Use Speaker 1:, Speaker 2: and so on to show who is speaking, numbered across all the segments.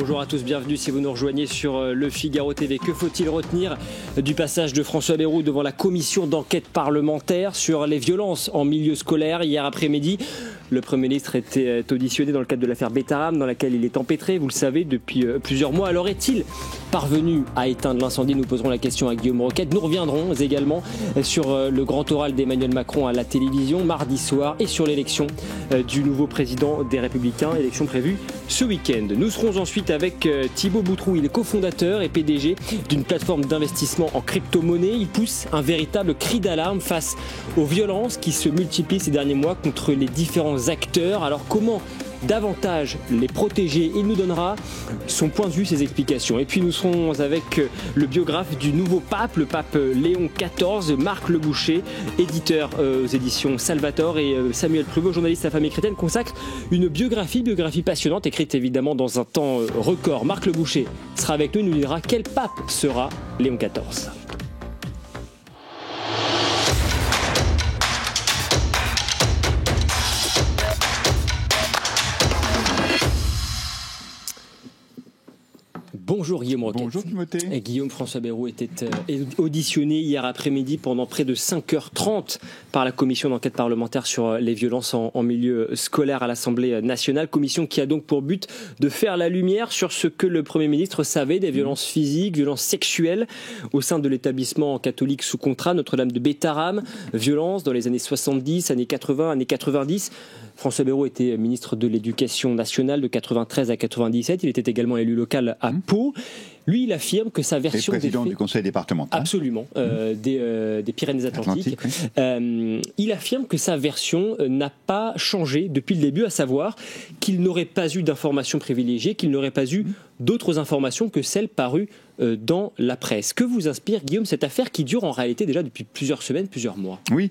Speaker 1: Bonjour à tous, bienvenue si vous nous rejoignez sur Le Figaro TV. Que faut-il retenir du passage de François Bayrou devant la commission d'enquête parlementaire sur les violences en milieu scolaire hier après-midi? Le Premier ministre était auditionné dans le cadre de l'affaire Betaram, dans laquelle il est empêtré, vous le savez, depuis plusieurs mois. Alors est-il parvenu à éteindre l'incendie? Nous poserons la question à Guillaume Roquette. Nous reviendrons également sur le grand oral d'Emmanuel Macron à la télévision mardi soir et sur l'élection du nouveau président des Républicains, élection prévue ce week-end. Nous serons ensuite avec Thibaut Boutroux, il est cofondateur et PDG d'une plateforme d'investissement en crypto-monnaie. Il pousse un véritable cri d'alarme face aux violences qui se multiplient ces derniers mois contre les différents acteurs. Alors comment davantage les protéger? Il nous donnera son point de vue, ses explications. Et puis nous serons avec le biographe du nouveau pape, le pape Léon XIV, Marc Leboucher, éditeur aux éditions Salvator, et Samuel Pruvot, journaliste à Famille Chrétienne, consacre une biographie passionnante, écrite évidemment dans un temps record. Marc Leboucher sera avec nous, il nous dira quel pape sera Léon XIV. Bonjour Guillaume Roquette.
Speaker 2: Bonjour Timothée.
Speaker 1: Et Guillaume, François Bayrou était auditionné hier après-midi pendant près de 5h30 par la commission d'enquête parlementaire sur les violences en milieu scolaire à l'Assemblée nationale. Commission qui a donc pour but de faire la lumière sur ce que le Premier ministre savait des violences physiques, violences sexuelles au sein de l'établissement catholique sous contrat Notre-Dame de Betaram. Violences dans les années 70, années 80, années 90. François Bayrou était ministre de l'Éducation nationale de 93 à 97. Il était également élu local à Pau. Lui, il affirme que sa version
Speaker 2: des faits... président du conseil départemental.
Speaker 1: Absolument, des Pyrénées-Atlantiques. Il affirme que sa version n'a pas changé depuis le début, à savoir qu'il n'aurait pas eu d'informations privilégiées, qu'il n'aurait pas eu d'autres informations que celles parues dans la presse. Que vous inspire, Guillaume, cette affaire qui dure en réalité déjà depuis plusieurs semaines, plusieurs mois?
Speaker 2: Oui,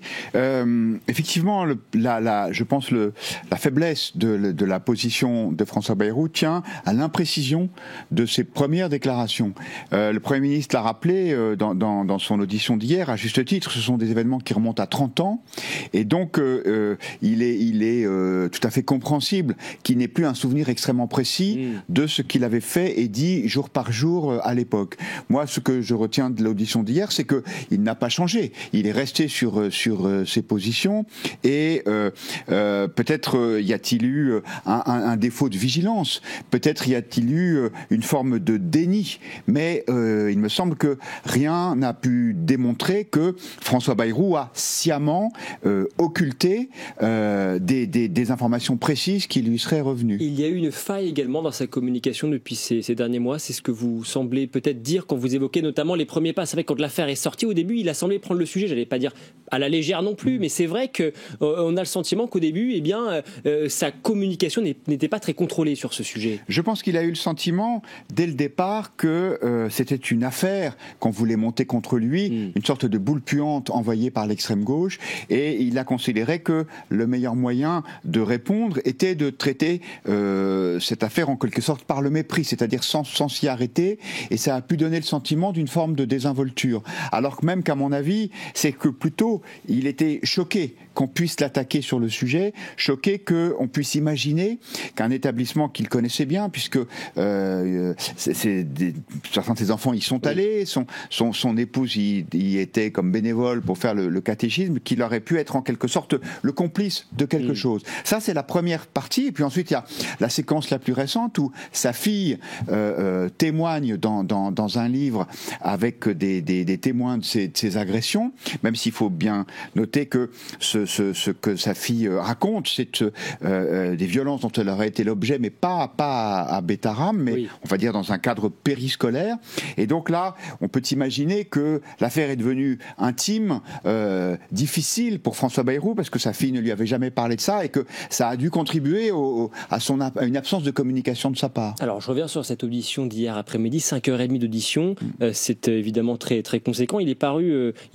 Speaker 2: effectivement, je pense la faiblesse de la position de François Bayrou tient à l'imprécision de ses premières déclarations. Le Premier ministre l'a rappelé dans son audition d'hier, à juste titre, ce sont des événements qui remontent à 30 ans, et donc il est tout à fait compréhensible qu'il n'ait plus un souvenir extrêmement précis de ce qu'il avait fait et dit jour par jour à l'époque. Moi, ce que je retiens de l'audition d'hier, c'est qu'il n'a pas changé. Il est resté sur ses positions, et peut-être y a-t-il eu un défaut de vigilance, peut-être y a-t-il eu une forme de déni, mais il me semble que rien n'a pu démontrer que François Bayrou a sciemment occulté des informations précises qui lui seraient revenues.
Speaker 1: Il y a eu une faille également dans sa communication depuis ces derniers mois, c'est ce que vous semblez peut-être dire quand vous évoquez notamment les premiers pas. C'est vrai que quand l'affaire est sortie, au début, il a semblé prendre le sujet, j'allais pas dire à la légère non plus, mais c'est vrai qu'on a le sentiment qu'au début, sa communication n'était pas très contrôlée sur ce sujet.
Speaker 2: Je pense qu'il a eu le sentiment, dès le départ, que c'était une affaire qu'on voulait monter contre lui, une sorte de boule puante envoyée par l'extrême gauche, et il a considéré que le meilleur moyen de répondre était de traiter cette affaire en quelque sorte par le mépris, c'est-à-dire sans s'y arrêter, et ça a pu donner le sentiment d'une forme de désinvolture. Alors que même qu'à mon avis, c'est que plutôt il était choqué qu'on puisse l'attaquer sur le sujet, choqué qu'on puisse imaginer qu'un établissement qu'il connaissait bien, puisque certains de ses enfants y sont allés, son épouse y était comme bénévole pour faire le catéchisme, qu'il aurait pu être en quelque sorte le complice de quelque chose. Ça, c'est la première partie, et puis ensuite il y a la séquence la plus récente où sa fille témoigne dans un livre avec des témoins de ces agressions, même s'il faut bien noter que ce que sa fille raconte, c'est des violences dont elle aurait été l'objet, mais pas à Betaram, mais on va dire dans un cadre périscolaire. Et donc là, on peut imaginer que l'affaire est devenue intime, difficile pour François Bayrou, parce que sa fille ne lui avait jamais parlé de ça, et que ça a dû contribuer à une absence de communication de sa part.
Speaker 1: Alors, je reviens sur cette audition d'hier après-midi, 5h30 d'audition. C'est évidemment très, très conséquent. Il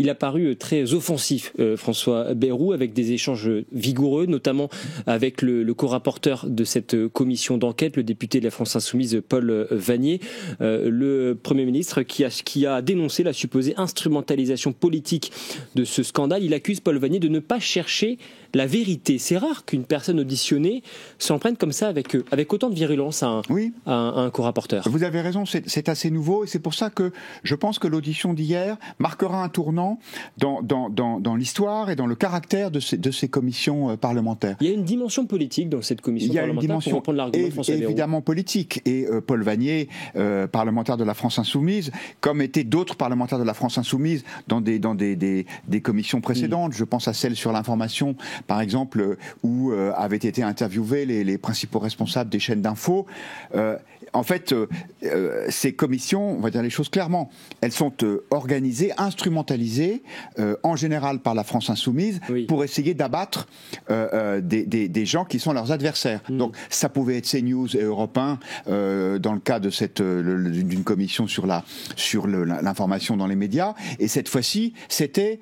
Speaker 1: a paru très offensif, François Bayrou, avec des échanges vigoureux, notamment avec le co-rapporteur de cette commission d'enquête, le député de la France Insoumise, Paul Vannier, le Premier ministre qui a dénoncé la supposée instrumentalisation politique de ce scandale. Il accuse Paul Vannier de ne pas chercher la vérité. C'est rare qu'une personne auditionnée s'en prenne comme ça avec autant de virulence à un co-rapporteur.
Speaker 2: Vous avez raison, c'est assez nouveau et c'est pour ça que je pense que l'audition d'hier marquera un tournant dans l'histoire et dans le caractère de ces commissions parlementaires.
Speaker 1: Il y a une dimension politique dans cette commission parlementaire. Il y a une dimension pour reprendre l'argument de François Bayrou.
Speaker 2: Évidemment politique. Et Paul Vannier, parlementaire de la France Insoumise, comme étaient d'autres parlementaires de la France Insoumise dans des commissions précédentes. Je pense à celle sur l'information, par exemple, où avaient été interviewés les principaux responsables des chaînes d'infos. En fait, ces commissions, on va dire les choses clairement, elles sont organisées, instrumentalisées, en général par la France Insoumise, pour essayer d'abattre des gens qui sont leurs adversaires. Donc, ça pouvait être CNews et Europe 1, dans le cas de d'une commission sur l'information dans les médias, et cette fois-ci, c'était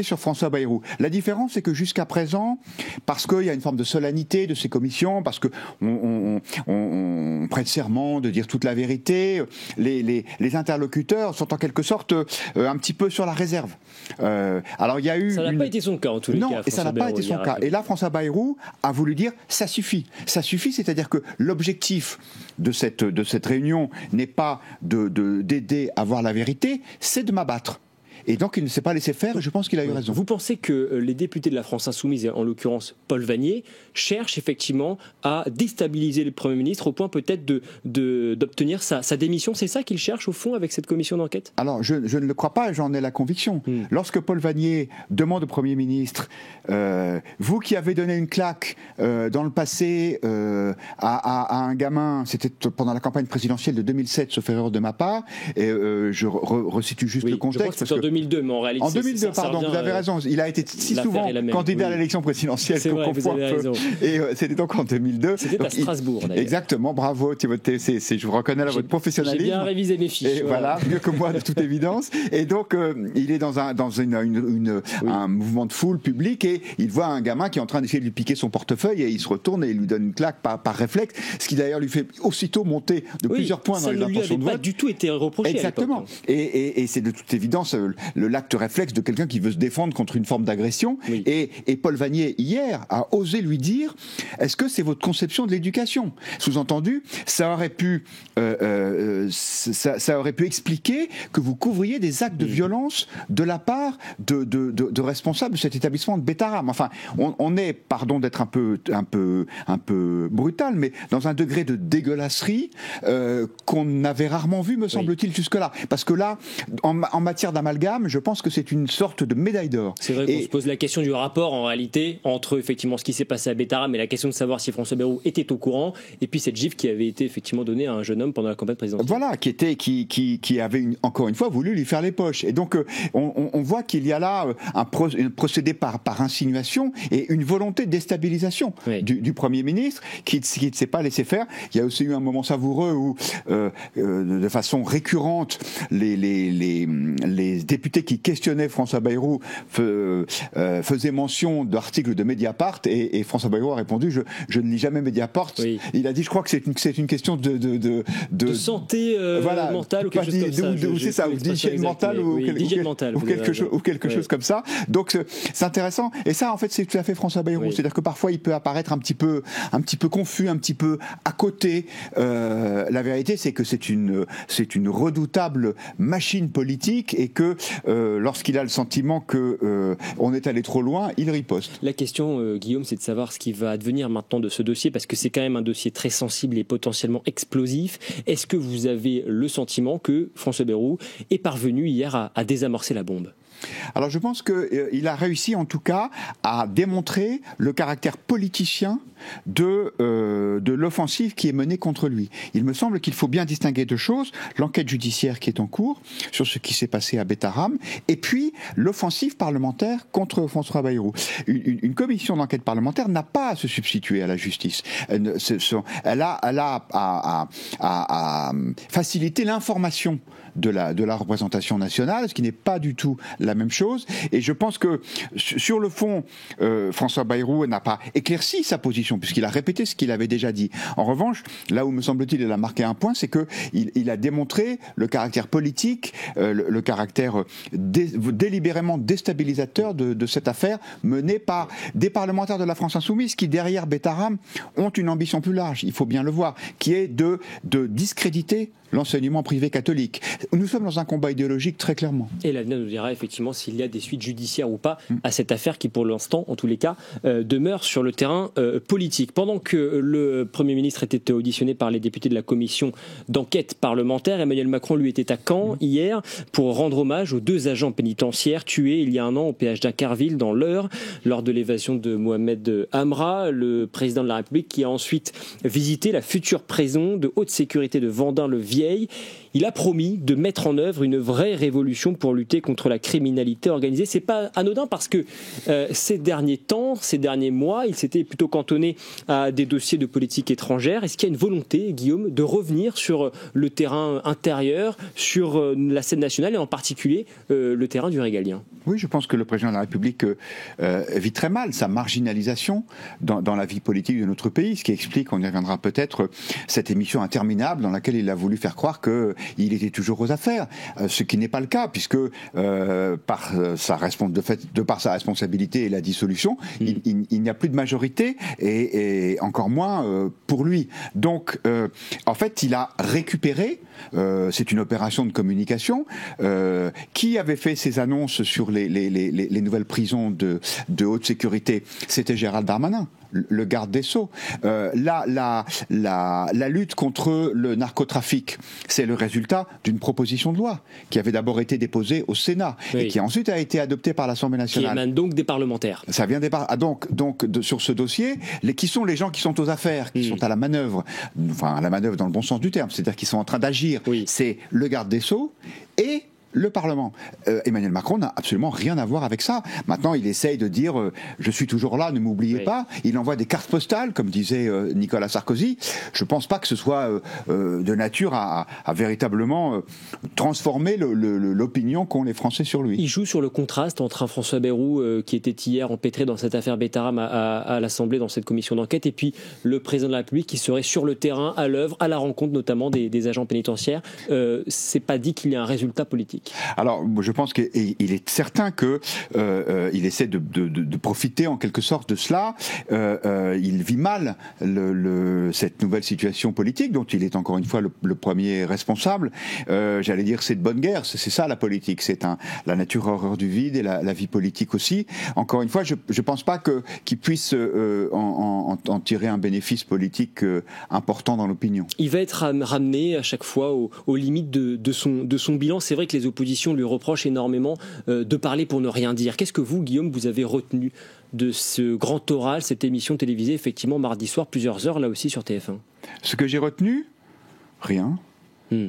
Speaker 2: sur François Bayrou. La différence, c'est que jusqu'à présent, parce qu'il y a une forme de solennité de ces commissions, parce que on prête serment de dire toute la vérité, les interlocuteurs sont en quelque sorte un petit peu sur la réserve. Alors il y a eu
Speaker 1: ça n'a pas été son cas en tous les cas.
Speaker 2: Non, et ça n'a pas été son cas. Et là, François Bayrou a voulu dire ça suffit. Ça suffit, c'est-à-dire que l'objectif de cette réunion n'est pas d'aider à voir la vérité, c'est de m'abattre. Et donc il ne s'est pas laissé faire et je pense qu'il a eu raison.
Speaker 1: Vous pensez que les députés de la France Insoumise, et en l'occurrence Paul Vannier, cherchent effectivement à déstabiliser le Premier ministre au point peut-être d'obtenir sa démission? C'est ça qu'ils cherchent au fond avec cette commission d'enquête?
Speaker 2: Alors je ne le crois pas et j'en ai la conviction. Lorsque Paul Vannier demande au Premier ministre, vous qui avez donné une claque dans le passé à un gamin, c'était pendant la campagne présidentielle de 2007, sauf erreur de ma part, et je resitue juste le contexte.
Speaker 1: Je crois que c'est en 2002, mais en réalité...
Speaker 2: En 2002, pardon, vous avez raison. Il a été si souvent candidat à l'élection présidentielle qu'on confond un peu. Et c'était donc en 2002.
Speaker 1: C'était à Strasbourg, d'ailleurs.
Speaker 2: Exactement, bravo Timothée, je vous reconnais là votre professionnalisme.
Speaker 1: J'ai bien révisé mes fiches.
Speaker 2: Et voilà, mieux que moi de toute évidence. Et donc, il est dans un mouvement de foule public et il voit un gamin qui est en train d'essayer de lui piquer son portefeuille et il se retourne et il lui donne une claque par réflexe, ce qui d'ailleurs lui fait aussitôt monter de plusieurs points dans les intentions de vote.
Speaker 1: Ça ne lui avait pas du tout été reproché.
Speaker 2: Exactement. Et c'est de toute évidence l'acte réflexe de quelqu'un qui veut se défendre contre une forme d'agression. Et Paul Vannier, hier, a osé lui dire « Est-ce que c'est votre conception de l'éducation ?» Sous-entendu, ça aurait pu expliquer que vous couvriez des actes de violence de la part de responsables de cet établissement de Bétarame. Enfin, on est, pardon d'être un peu brutal, mais dans un degré de dégueulasserie qu'on avait rarement vu, me semble-t-il, jusque-là. Parce que là, en matière d'amalgame, je pense que c'est une sorte de médaille d'or.
Speaker 1: C'est vrai qu'on se pose la question du rapport en réalité entre effectivement ce qui s'est passé à Bétarame et la question de savoir si François Bayrou était au courant, et puis cette gifle qui avait été effectivement donnée à un jeune homme pendant la campagne présidentielle.
Speaker 2: Voilà, qui avait encore une fois voulu lui faire les poches. Et donc on voit qu'il y a là un procédé par insinuation et une volonté de déstabilisation du Premier ministre qui ne s'est pas laissé faire. Il y a aussi eu un moment savoureux où de façon récurrente les députés qui questionnaient François Bayrou faisaient mention d'articles de Mediapart et François Bayrou a répondu je ne lis jamais Mediapart. Il a dit je crois que c'est une question de
Speaker 1: santé mentale ou quelque chose comme ça.
Speaker 2: C'est ça, ou d'hygiène mentale ou quelque chose comme ça. Donc c'est intéressant et ça en fait c'est tout à fait François Bayrou. C'est-à-dire que parfois il peut apparaître un petit peu confus, un petit peu à côté. La vérité c'est que c'est une redoutable machine politique et que lorsqu'il a le sentiment qu'on est allé trop loin, il riposte.
Speaker 1: La question, Guillaume, c'est de savoir ce qui va advenir maintenant de ce dossier, parce que c'est quand même un dossier très sensible et potentiellement explosif. Est-ce que vous avez le sentiment que François Bayrou est parvenu hier à désamorcer la bombe ?
Speaker 2: Alors je pense qu'il a réussi en tout cas à démontrer le caractère politicien de l'offensive qui est menée contre lui. Il me semble qu'il faut bien distinguer deux choses, l'enquête judiciaire qui est en cours sur ce qui s'est passé à Bétarame et puis l'offensive parlementaire contre François Bayrou. Une commission d'enquête parlementaire n'a pas à se substituer à la justice. Elle a à faciliter l'information de la représentation nationale, ce qui n'est pas du tout la même chose. Et je pense que sur le fond, François Bayrou n'a pas éclairci sa position position, puisqu'il a répété ce qu'il avait déjà dit. En revanche, là où me semble-t-il il a marqué un point, c'est qu'il a démontré le caractère politique, le caractère délibérément déstabilisateur de cette affaire menée par des parlementaires de la France Insoumise qui, derrière Bétharram, ont une ambition plus large, il faut bien le voir, qui est de discréditer l'enseignement privé catholique. Nous sommes dans un combat idéologique très clairement.
Speaker 1: Et l'avenir nous dira effectivement s'il y a des suites judiciaires ou pas à cette affaire qui, pour l'instant, en tous les cas, demeure sur le terrain politique. Pendant que le Premier ministre était auditionné par les députés de la commission d'enquête parlementaire, Emmanuel Macron, lui, était à Caen hier pour rendre hommage aux 2 agents pénitentiaires tués il y a un an au péage d'Incarville dans l'Eure lors de l'évasion de Mohamed Amra, le président de la République qui a ensuite visité la future prison de haute sécurité de Vendin-le-Vieil. Il a promis de mettre en œuvre une vraie révolution pour lutter contre la criminalité organisée. C'est pas anodin parce que ces derniers temps, ces derniers mois, il s'était plutôt cantonné à des dossiers de politique étrangère. Est-ce qu'il y a une volonté, Guillaume, de revenir sur le terrain intérieur, sur la scène nationale et en particulier le terrain du régalien ?
Speaker 2: Oui, je pense que le président de la République vit très mal sa marginalisation dans la vie politique de notre pays, ce qui explique, on y reviendra peut-être, cette émission interminable dans laquelle il a voulu faire croire qu'il était toujours aux affaires, ce qui n'est pas le cas, puisque de par sa responsabilité et la dissolution, il n'y a plus de majorité, et encore moins pour lui. Donc, en fait, il a récupéré, c'est une opération de communication, qui avait fait ses annonces sur les nouvelles prisons de haute sécurité, c'était Gérald Darmanin, le garde des Sceaux. La lutte contre le narcotrafic, c'est le résultat d'une proposition de loi qui avait d'abord été déposée au Sénat et qui ensuite a été adoptée par l'Assemblée nationale.
Speaker 1: Qui émane donc des parlementaires.
Speaker 2: Ça vient des sur ce dossier, qui sont les gens qui sont aux affaires, qui sont à la manœuvre, enfin à la manœuvre dans le bon sens du terme, c'est-à-dire qui sont en train d'agir. C'est le garde des Sceaux et le Parlement. Emmanuel Macron n'a absolument rien à voir avec ça. Maintenant, il essaye de dire je suis toujours là, ne m'oubliez pas. Il envoie des cartes postales, comme disait Nicolas Sarkozy. Je ne pense pas que ce soit de nature à véritablement transformer l'opinion qu'ont les Français sur lui.
Speaker 1: Il joue sur le contraste entre un François Bayrou qui était hier empêtré dans cette affaire Bétharram à l'Assemblée, dans cette commission d'enquête, et puis le président de la République qui serait sur le terrain, à l'œuvre, à la rencontre notamment des agents pénitentiaires. C'est pas dit qu'il y ait un résultat politique.
Speaker 2: Alors, je pense qu'il est certain que il essaie de profiter en quelque sorte de cela. Il vit mal cette nouvelle situation politique, dont il est encore une fois le premier responsable. J'allais dire, c'est de bonne guerre. C'est ça la politique. C'est la nature horreur du vide et la vie politique aussi. Encore une fois, je pense pas qu'il puisse en tirer un bénéfice politique important dans l'opinion.
Speaker 1: Il va être ramené à chaque fois aux limites de son bilan. C'est vrai que les oppositions lui reprochent énormément de parler pour ne rien dire. Qu'est-ce que vous, Guillaume, vous avez retenu de ce grand oral, cette émission télévisée, effectivement, mardi soir, plusieurs heures, là aussi, sur TF1 ?
Speaker 2: Ce que j'ai retenu ? Rien.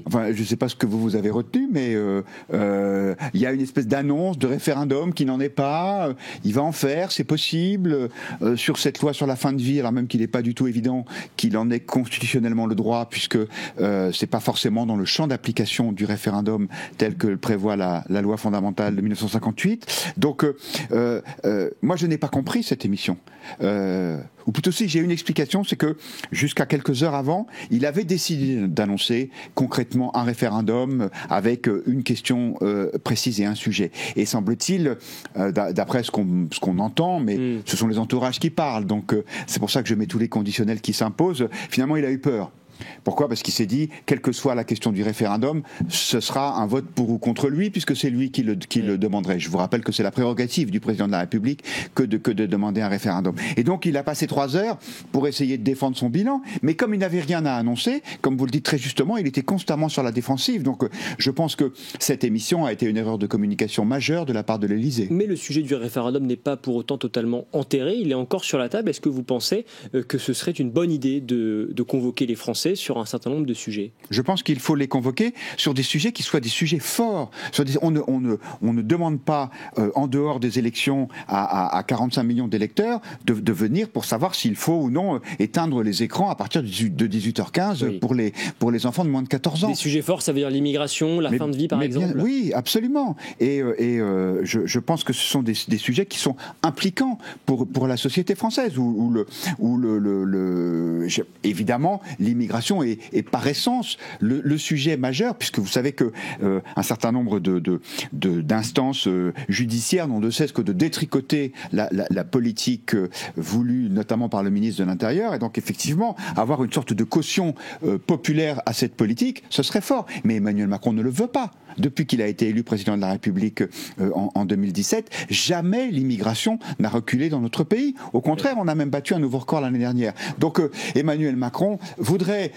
Speaker 2: Enfin, je ne sais pas ce que vous avez retenu, mais il y a une espèce d'annonce de référendum qui n'en est pas. Il va en faire, c'est possible. Sur cette loi sur la fin de vie, alors même qu'il n'est pas du tout évident qu'il en ait constitutionnellement le droit, puisque c'est pas forcément dans le champ d'application du référendum tel que le prévoit la loi fondamentale de 1958. Donc, moi, je n'ai pas compris cette émission. Ou plutôt si j'ai une explication, c'est que jusqu'à quelques heures avant, il avait décidé d'annoncer concrètement un référendum avec une question précise et un sujet. Et semble-t-il, d'après ce qu'on entend, mais ce sont les entourages qui parlent, donc c'est pour ça que je mets tous les conditionnels qui s'imposent, finalement il a eu peur. Pourquoi ? Parce qu'il s'est dit, quelle que soit la question du référendum, ce sera un vote pour ou contre lui, puisque c'est lui qui le demanderait. Je vous rappelle que c'est la prérogative du président de la République que de demander un référendum. Et donc il a passé 3 heures pour essayer de défendre son bilan, mais comme il n'avait rien à annoncer, comme vous le dites très justement, il était constamment sur la défensive. Donc je pense que cette émission a été une erreur de communication majeure de la part de l'Élysée.
Speaker 1: Mais le sujet du référendum n'est pas pour autant totalement enterré, il est encore sur la table. Est-ce que vous pensez que ce serait une bonne idée de convoquer les Français, Français sur un certain nombre de sujets.
Speaker 2: Je pense qu'il faut les convoquer sur des sujets qui soient des sujets forts. On ne demande pas, en dehors des élections à 45 millions d'électeurs, de venir pour savoir s'il faut ou non éteindre les écrans à partir de 18h15 pour les enfants de moins de 14 ans.
Speaker 1: Des sujets forts, ça veut dire l'immigration, la fin de vie par exemple.
Speaker 2: Oui, absolument. Et je pense que ce sont des sujets qui sont impliquants pour la société française, évidemment, l'immigration est par essence le sujet majeur, puisque vous savez que un certain nombre d'instances judiciaires n'ont de cesse que de détricoter la politique voulue notamment par le ministre de l'Intérieur, et donc effectivement avoir une sorte de caution populaire à cette politique, ce serait fort. Mais Emmanuel Macron ne le veut pas. Depuis qu'il a été élu président de la République en 2017, jamais l'immigration n'a reculé dans notre pays. Au contraire, on a même battu un nouveau record l'année dernière. Donc Emmanuel Macron voudrait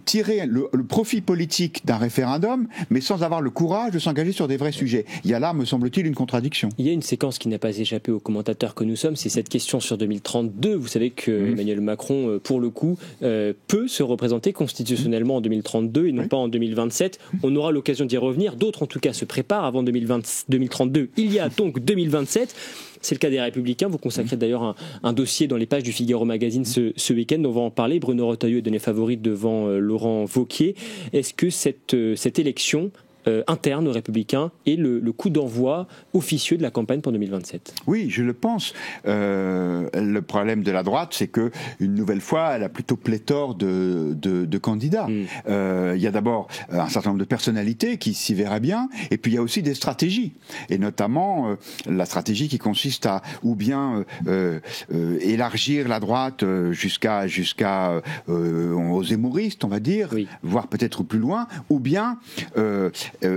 Speaker 2: tirer le profit politique d'un référendum, mais sans avoir le courage de s'engager sur des vrais sujets. Il y a là, me semble-t-il, une contradiction.
Speaker 1: Il y a une séquence qui n'a pas échappé aux commentateurs que nous sommes, c'est cette question sur 2032. Vous savez que Emmanuel Macron, pour le coup, peut se représenter constitutionnellement en 2032 et non pas en 2027. On aura l'occasion d'y revenir. D'autres, en tout cas, se préparent avant 2032. Il y a donc 2027. C'est le cas des Républicains. Vous consacrez d'ailleurs un dossier dans les pages du Figaro Magazine ce week-end. On va en parler. Bruno Retailleau est donné favori devant Laurent Wauquiez. Est-ce que cette élection interne aux Républicains est le coup d'envoi officieux de la campagne pour 2027?
Speaker 2: Oui, je le pense. Le problème de la droite, c'est que une nouvelle fois, elle a plutôt pléthore de candidats. Il y a d'abord un certain nombre de personnalités qui s'y verraient bien, et puis il y a aussi des stratégies, et notamment la stratégie qui consiste à ou bien élargir la droite jusqu'à aux zémouristes, on va dire, voire peut-être plus loin, ou bien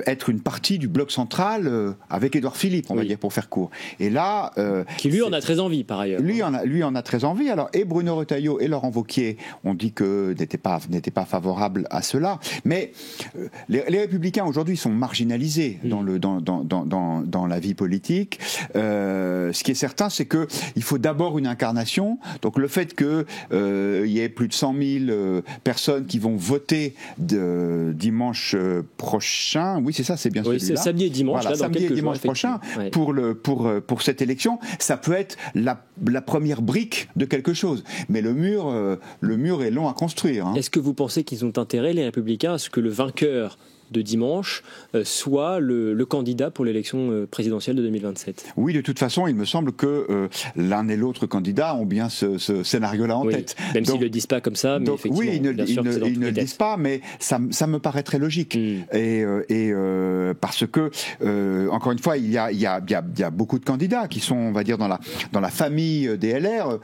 Speaker 2: être une partie du bloc central avec Édouard Philippe, on va dire, pour faire court. Et là...
Speaker 1: qui lui en a très envie, par ailleurs.
Speaker 2: Lui en a très envie. Alors, et Bruno Retailleau et Laurent Wauquiez ont dit que n'étaient pas favorables à cela. Mais les Républicains, aujourd'hui, sont marginalisés dans la vie politique. Ce qui est certain, c'est qu'il faut d'abord une incarnation. Donc, le fait qu'il y ait plus de 100 000 personnes qui vont voter dimanche prochain, oui, c'est ça, c'est bien celui-là.
Speaker 1: C'est samedi et dimanche,
Speaker 2: voilà,
Speaker 1: là, dans
Speaker 2: samedi
Speaker 1: quelques
Speaker 2: et dimanche
Speaker 1: jours,
Speaker 2: prochain, pour cette élection, ça peut être la première brique de quelque chose. Mais le mur est long à construire.
Speaker 1: Est-ce que vous pensez qu'ils ont intérêt, les Républicains, à ce que le vainqueur de dimanche soit le candidat pour l'élection présidentielle de 2027?
Speaker 2: Oui, de toute façon, il me semble que l'un et l'autre candidat ont bien ce scénario-là en tête.
Speaker 1: Même s'ils ne le disent pas comme ça, mais effectivement,
Speaker 2: oui, ils ne le disent pas, mais ça me paraît très logique. Et parce que, encore une fois, il y a beaucoup de candidats qui sont, on va dire, dans la famille des LR.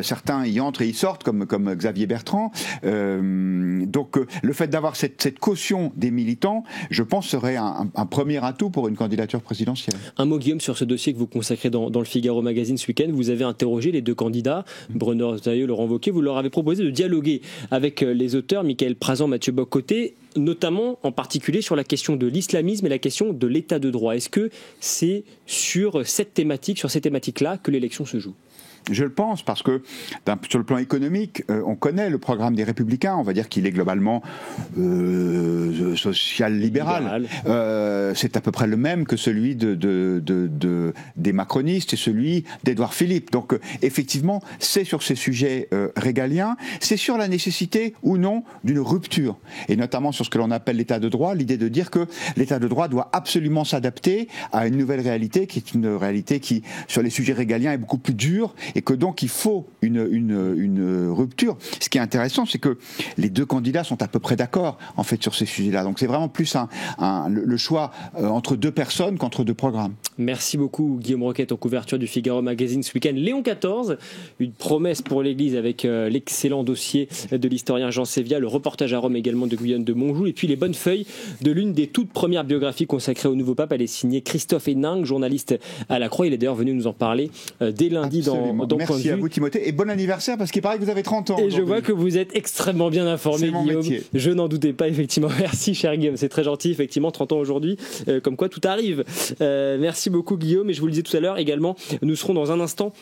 Speaker 2: Certains y entrent et y sortent, comme Xavier Bertrand. Donc, le fait d'avoir cette caution des militants, je pense, serait un premier atout pour une candidature présidentielle.
Speaker 1: Un mot, Guillaume, sur ce dossier que vous consacrez dans le Figaro Magazine ce week-end. Vous avez interrogé les deux candidats, Bruno Retailleau, Laurent Wauquiez. Vous leur avez proposé de dialoguer avec les auteurs, Mickaël Prazan, Mathieu Bock-Côté, notamment en particulier sur la question de l'islamisme et la question de l'état de droit. Est-ce que c'est sur ces thématiques-là que l'élection se joue?
Speaker 2: Je le pense, parce que sur le plan économique, on connaît le programme des Républicains, on va dire qu'il est globalement social-libéral. C'est à peu près le même que celui des macronistes et celui d'Édouard Philippe. Donc effectivement, c'est sur ces sujets régaliens, c'est sur la nécessité ou non d'une rupture, et notamment sur ce que l'on appelle l'état de droit, l'idée de dire que l'état de droit doit absolument s'adapter à une nouvelle réalité, qui est une réalité qui, sur les sujets régaliens, est beaucoup plus dure, et que donc il faut une rupture. Ce qui est intéressant, c'est que les deux candidats sont à peu près d'accord en fait sur ces sujets-là. Donc c'est vraiment plus le choix entre deux personnes qu'entre deux programmes.
Speaker 1: Merci beaucoup Guillaume Roquette en couverture du Figaro Magazine ce week-end. Léon XIV, une promesse pour l'Église avec l'excellent dossier de l'historien Jean Sévia, le reportage à Rome également de Guyane de Monjou, et puis les bonnes feuilles de l'une des toutes premières biographies consacrées au nouveau pape. Elle est signée Christophe Héninck, journaliste à la Croix. Il est d'ailleurs venu nous en parler dès lundi dans
Speaker 2: Merci à vous Timothée, et bon anniversaire, parce qu'il paraît que vous avez 30 ans.
Speaker 1: Et je vois que vous êtes extrêmement bien informé, Guillaume.
Speaker 2: Métier.
Speaker 1: Je n'en doutais pas, effectivement. Merci cher Guillaume, c'est très gentil, effectivement, 30 ans aujourd'hui, comme quoi tout arrive. Merci beaucoup Guillaume, et je vous le disais tout à l'heure également, nous serons dans un instant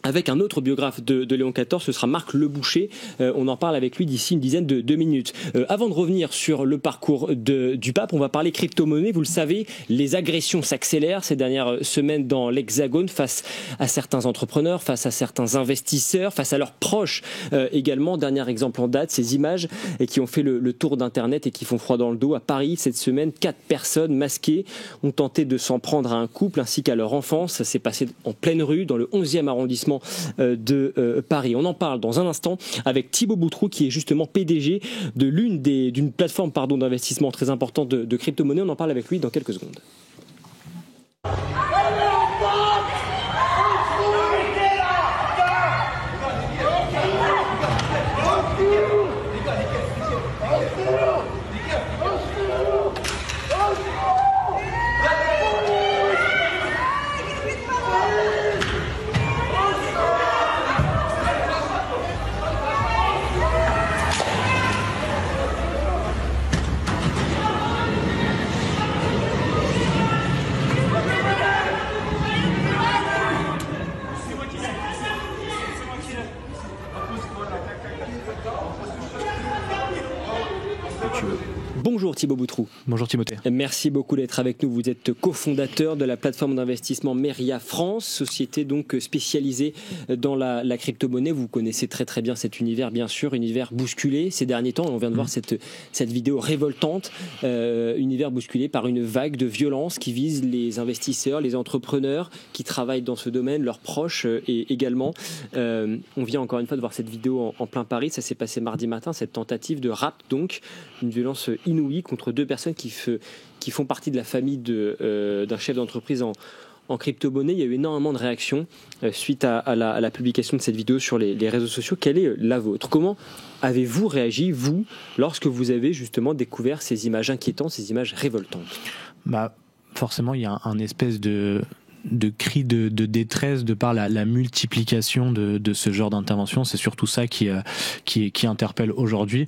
Speaker 1: avec un autre biographe de Léon XIV, ce sera Marc Leboucher. On en parle avec lui d'ici une dizaine de minutes. Avant de revenir sur le parcours du pape, on va parler crypto-monnaie. Vous le savez, les agressions s'accélèrent ces dernières semaines dans l'Hexagone face à certains entrepreneurs, face à certains investisseurs, face à leurs proches également. Dernier exemple en date, ces images qui ont fait le tour d'Internet et qui font froid dans le dos. À Paris, cette semaine, 4 personnes masquées ont tenté de s'en prendre à un couple ainsi qu'à leur enfant. Ça s'est passé en pleine rue, dans le 11e arrondissement de Paris. On en parle dans un instant avec Thibaut Boutroux qui est justement PDG de d'une plateforme d'investissement très importante de crypto-monnaie. On en parle avec lui dans quelques secondes. Bonjour Thibaut Boutroux.
Speaker 3: Bonjour Timothée.
Speaker 1: Merci beaucoup d'être avec nous. Vous êtes cofondateur de la plateforme d'investissement Meria France, société donc spécialisée dans la crypto-monnaie. Vous connaissez très très bien cet univers, bien sûr, univers bousculé ces derniers temps. On vient de voir cette vidéo révoltante, univers bousculé par une vague de violence qui vise les investisseurs, les entrepreneurs qui travaillent dans ce domaine, leurs proches et également. On vient encore une fois de voir cette vidéo en plein Paris. Ça s'est passé mardi matin, cette tentative de rapt, donc une violence inouïe contre 2 personnes qui font partie de la famille d'un chef d'entreprise en crypto-monnaie. Il y a eu énormément de réactions suite à la publication de cette vidéo sur les réseaux sociaux. Quelle est la vôtre? Comment avez-vous réagi, vous, lorsque vous avez justement découvert ces images inquiétantes, ces images révoltantes?
Speaker 3: Forcément, il y a un espèce de cri de détresse de par la multiplication de ce genre d'intervention. C'est surtout ça qui interpelle aujourd'hui,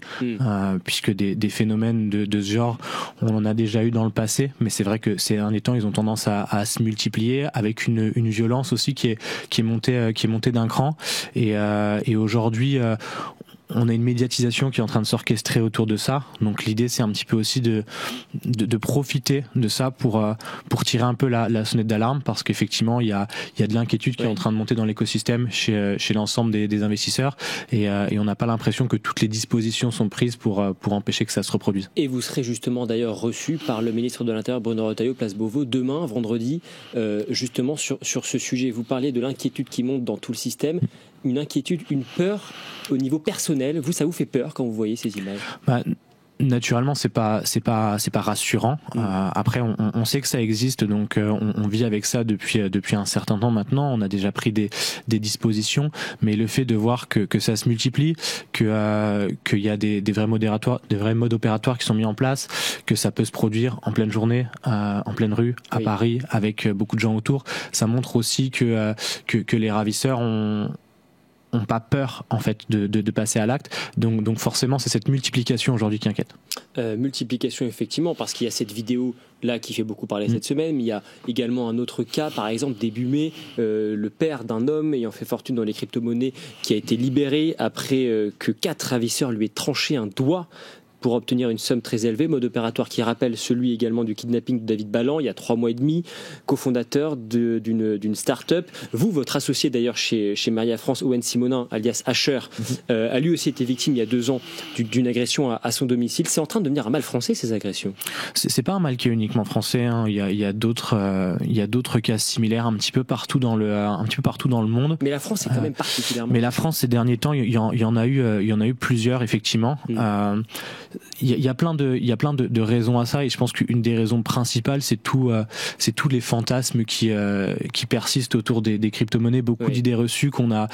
Speaker 3: puisque des phénomènes de ce genre, on en a déjà eu dans le passé, mais c'est vrai que ces derniers temps, ils ont tendance à se multiplier avec une violence aussi qui est montée d'un cran. Et aujourd'hui, on a une médiatisation qui est en train de s'orchestrer autour de ça. Donc l'idée, c'est un petit peu aussi de profiter de ça pour tirer un peu la sonnette d'alarme, parce qu'effectivement, il y a de l'inquiétude qui est en train de monter dans l'écosystème chez l'ensemble des investisseurs, et on n'a pas l'impression que toutes les dispositions sont prises pour empêcher que ça se reproduise.
Speaker 1: Et vous serez justement d'ailleurs reçu par le ministre de l'Intérieur Bruno Retailleau, place Beauvau, demain, vendredi, justement sur ce sujet. Vous parlez de l'inquiétude qui monte dans tout le système. Une inquiétude, une peur au niveau personnel. Vous, ça vous fait peur quand vous voyez ces images?
Speaker 3: Naturellement, c'est pas rassurant. Après, on sait que ça existe, donc on vit avec ça depuis un certain temps maintenant. On a déjà pris des dispositions, mais le fait de voir que ça se multiplie, qu'il y a des vrais modes opératoires qui sont mis en place, que ça peut se produire en pleine journée, en pleine rue, à Paris, avec beaucoup de gens autour, ça montre aussi que les ravisseurs ont pas peur en fait de passer à l'acte, donc forcément c'est cette multiplication aujourd'hui qui inquiète.
Speaker 1: Multiplication effectivement, parce qu'il y a cette vidéo là qui fait beaucoup parler cette semaine, mais il y a également un autre cas, par exemple début mai, le père d'un homme ayant fait fortune dans les crypto-monnaies qui a été libéré après que 4 ravisseurs lui aient tranché un doigt pour obtenir une somme très élevée, mode opératoire qui rappelle celui également du kidnapping de David Ballan il y a 3 mois et demi, cofondateur d'une start-up. Vous, votre associé d'ailleurs chez Meria France, Owen Simonin, alias Asher, a lui aussi été victime il y a 2 ans d'une agression à son domicile. C'est en train de devenir un mal français, ces agressions? C'est
Speaker 3: pas un mal qui est uniquement français, hein. Il y a d'autres cas similaires un petit peu partout dans le monde.
Speaker 1: Mais la France est quand même particulièrement.
Speaker 3: Mais la France ces derniers temps, il y en a eu plusieurs effectivement. Il y a plein de raisons à ça, et je pense qu'une des raisons principales, c'est tous les fantasmes qui persistent autour des crypto-monnaies, beaucoup d'idées reçues qu'on a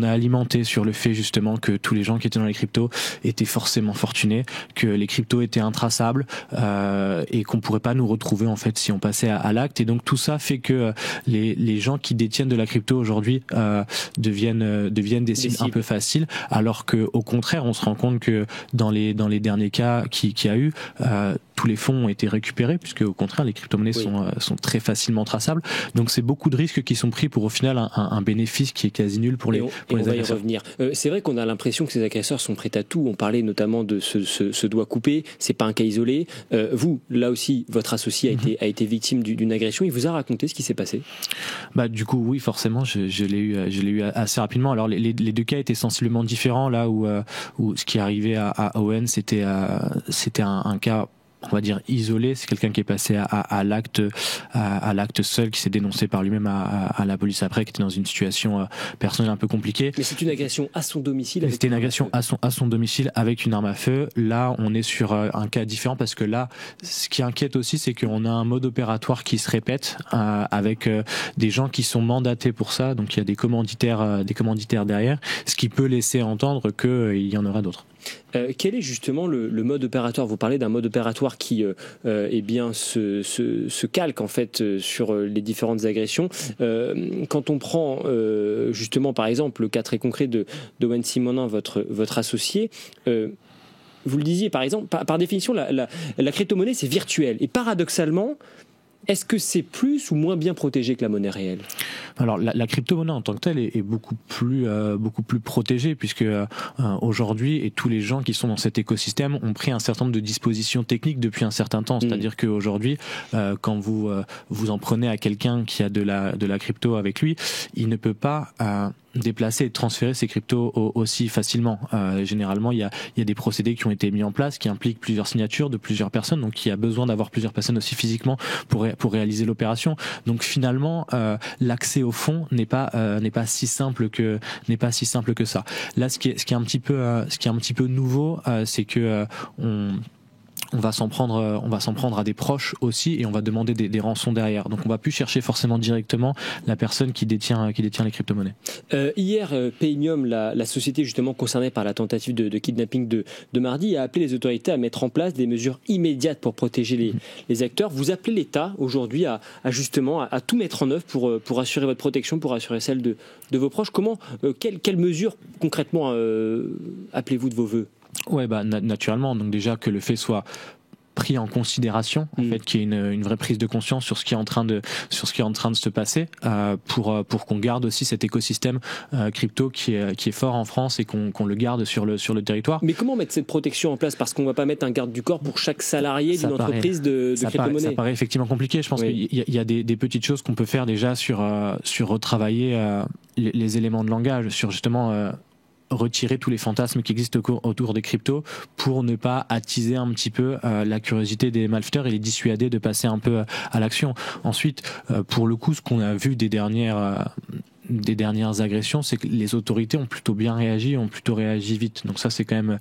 Speaker 3: alimentées sur le fait justement que tous les gens qui étaient dans les cryptos étaient forcément fortunés, que les cryptos étaient intraçables, et qu'on pourrait pas nous retrouver en fait si on passait à l'acte. Et donc tout ça fait que les gens qui détiennent de la crypto aujourd'hui deviennent des cibles un peu faciles, alors que au contraire on se rend compte que dans les derniers cas qu'il y a eu, tous les fonds ont été récupérés, puisque au contraire les crypto-monnaies sont très facilement traçables. Donc c'est beaucoup de risques qui sont pris pour au final un bénéfice qui est quasi nul pour les
Speaker 1: on va y
Speaker 3: agresseurs.
Speaker 1: revenir. C'est vrai qu'on a l'impression que ces agresseurs sont prêts à tout. On parlait notamment de ce doigt coupé. C'est pas un cas isolé. Vous, là aussi, votre associé a été victime d'une agression. Il vous a raconté ce qui s'est passé?
Speaker 3: Du coup, oui, forcément, je l'ai eu assez rapidement. Alors les deux cas étaient sensiblement différents. Là où ce qui est arrivé à Owen, c'était un cas, on va dire, isolé. C'est quelqu'un qui est passé à l'acte seul, qui s'est dénoncé par lui-même à la police après, qui était dans une situation personnelle un peu compliquée.
Speaker 1: Mais c'est une agression à son domicile?
Speaker 3: C'était une agression à son domicile avec une arme à feu. Là, on est sur un cas différent, parce que là, ce qui inquiète aussi, c'est qu'on a un mode opératoire qui se répète avec des gens qui sont mandatés pour ça. Donc il y a des commanditaires derrière, ce qui peut laisser entendre qu'il y en aura d'autres.
Speaker 1: Quel est justement le mode opératoire? Vous parlez d'un mode opératoire qui se calque en fait sur les différentes agressions. Quand on prend justement par exemple le cas très concret de Owen Simonin, votre associé, vous le disiez par exemple, par définition la crypto-monnaie c'est virtuel, et paradoxalement, est-ce que c'est plus ou moins bien protégé que la monnaie réelle?
Speaker 3: Alors la crypto-monnaie en tant que telle est beaucoup plus protégée, puisque aujourd'hui, et tous les gens qui sont dans cet écosystème ont pris un certain nombre de dispositions techniques depuis un certain temps. C'est-à-dire qu'aujourd'hui, quand vous en prenez à quelqu'un qui a de la crypto avec lui, il ne peut pas déplacer et transférer ses cryptos aussi facilement. Généralement, il y a des procédés qui ont été mis en place qui impliquent plusieurs signatures de plusieurs personnes, donc il y a besoin d'avoir plusieurs personnes aussi physiquement pour réaliser l'opération. Donc finalement, l'accès au fonds n'est pas si simple que ça. Là, ce qui est un petit peu nouveau, c'est que on va s'en prendre à des proches aussi, et on va demander des rançons derrière. Donc on va plus chercher forcément directement la personne qui détient les crypto-monnaies.
Speaker 1: Hier, Paymium, la société justement concernée par la tentative de kidnapping de mardi, a appelé les autorités à mettre en place des mesures immédiates pour protéger les acteurs. Vous appelez l'État aujourd'hui à tout mettre en œuvre pour assurer votre protection, pour assurer celle de vos proches. Quelles mesures concrètement appelez-vous de vos voeux? Ouais,
Speaker 3: naturellement. Donc déjà que le fait soit pris en considération, en fait, qu'il y ait une vraie prise de conscience sur ce qui est en train de se passer, pour qu'on garde aussi cet écosystème crypto qui est fort en France, et qu'on le garde sur le territoire.
Speaker 1: Mais comment mettre cette protection en place? Parce qu'on va pas mettre un garde du corps pour chaque salarié d'une entreprise de crypto-monnaie.
Speaker 3: Ça paraît effectivement compliqué. Je pense qu'il y a des petites choses qu'on peut faire déjà sur retravailler les éléments de langage, sur justement retirer tous les fantasmes qui existent autour des cryptos, pour ne pas attiser un petit peu la curiosité des malfaiteurs et les dissuader de passer un peu à l'action. Ensuite, pour le coup, ce qu'on a vu des dernières agressions, c'est que les autorités ont plutôt bien réagi, ont plutôt réagi vite. Donc ça, c'est quand même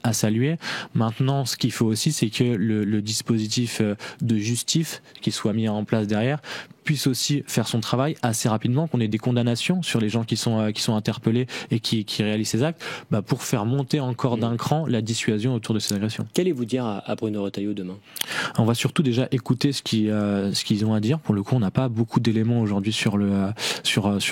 Speaker 3: à saluer. Maintenant, ce qu'il faut aussi, c'est que le dispositif de justice qui soit mis en place derrière puisse aussi faire son travail assez rapidement, qu'on ait des condamnations sur les gens qui sont interpellés et qui réalisent ces actes, pour faire monter encore d'un cran la dissuasion autour de ces agressions.
Speaker 1: Qu'allez-vous dire à Bruno Retailleau demain?
Speaker 3: On va surtout déjà écouter ce qu'ils ont à dire. Pour le coup, on n'a pas beaucoup d'éléments aujourd'hui sur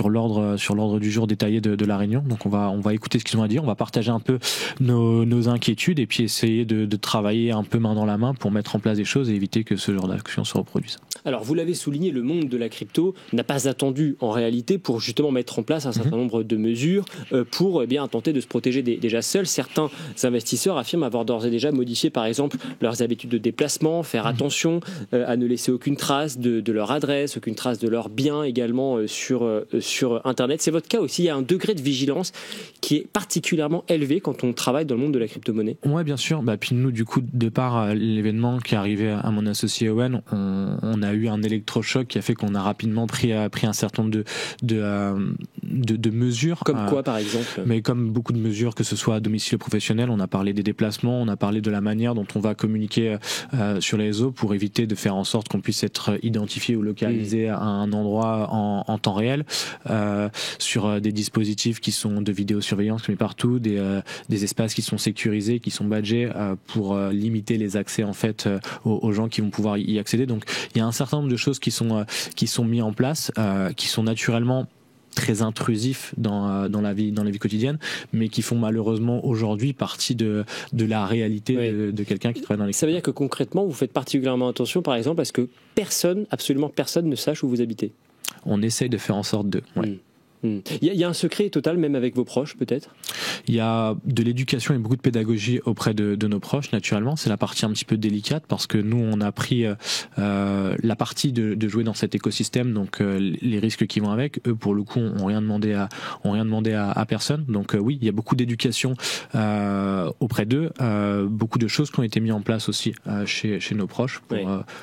Speaker 3: l'ordre du jour détaillé de la réunion. Donc on va écouter ce qu'ils ont à dire. On va partager un peu nos inquiétudes, et puis essayer de travailler un peu main dans la main pour mettre en place des choses et éviter que ce genre d'action se reproduise.
Speaker 1: Alors vous l'avez souligné, le monde de la crypto n'a pas attendu en réalité pour justement mettre en place un certain nombre de mesures pour tenter de se protéger déjà seuls. Certains investisseurs affirment avoir d'ores et déjà modifié par exemple leurs habitudes de déplacement, faire attention à ne laisser aucune trace de leur adresse, aucune trace de leurs biens également sur Internet. C'est votre cas aussi, il y a un degré de vigilance qui est particulièrement élevé quand on travaille dans le monde de la crypto-monnaie.
Speaker 3: Ouais, bien sûr. Puis nous, du coup, de par l'événement qui est arrivé à mon associé Owen, on a eu un électrochoc qui a fait qu'on a rapidement pris un certain nombre de mesures.
Speaker 1: Comme quoi, par exemple?
Speaker 3: Mais comme beaucoup de mesures, que ce soit à domicile professionnel, on a parlé des déplacements, on a parlé de la manière dont on va communiquer sur les réseaux pour éviter de faire en sorte qu'on puisse être identifié ou localisé à un endroit en temps réel, sur des dispositifs qui sont de vidéosurveillance mais partout, des espaces qui sont sécurisés, qui sont badgés pour limiter les accès en fait aux gens qui vont pouvoir y accéder. Donc il y a un certain nombre de choses qui sont mis en place, qui sont naturellement très intrusifs dans la vie quotidienne, mais qui font malheureusement aujourd'hui partie de la réalité de quelqu'un qui travaille dans les cryptos.
Speaker 1: Ça veut dire que concrètement, vous faites particulièrement attention, par exemple, à ce que absolument personne ne sache où vous habitez.
Speaker 3: On essaye de faire en sorte de... Ouais.
Speaker 1: Il y a un secret total, même avec vos proches, peut-être ?
Speaker 3: Il y a de l'éducation et beaucoup de pédagogie auprès de nos proches, naturellement. C'est la partie un petit peu délicate parce que nous, on a pris la partie de jouer dans cet écosystème, donc les risques qui vont avec. Eux, pour le coup, ont rien demandé à personne. Donc oui, il y a beaucoup d'éducation auprès d'eux, beaucoup de choses qui ont été mises en place aussi chez nos proches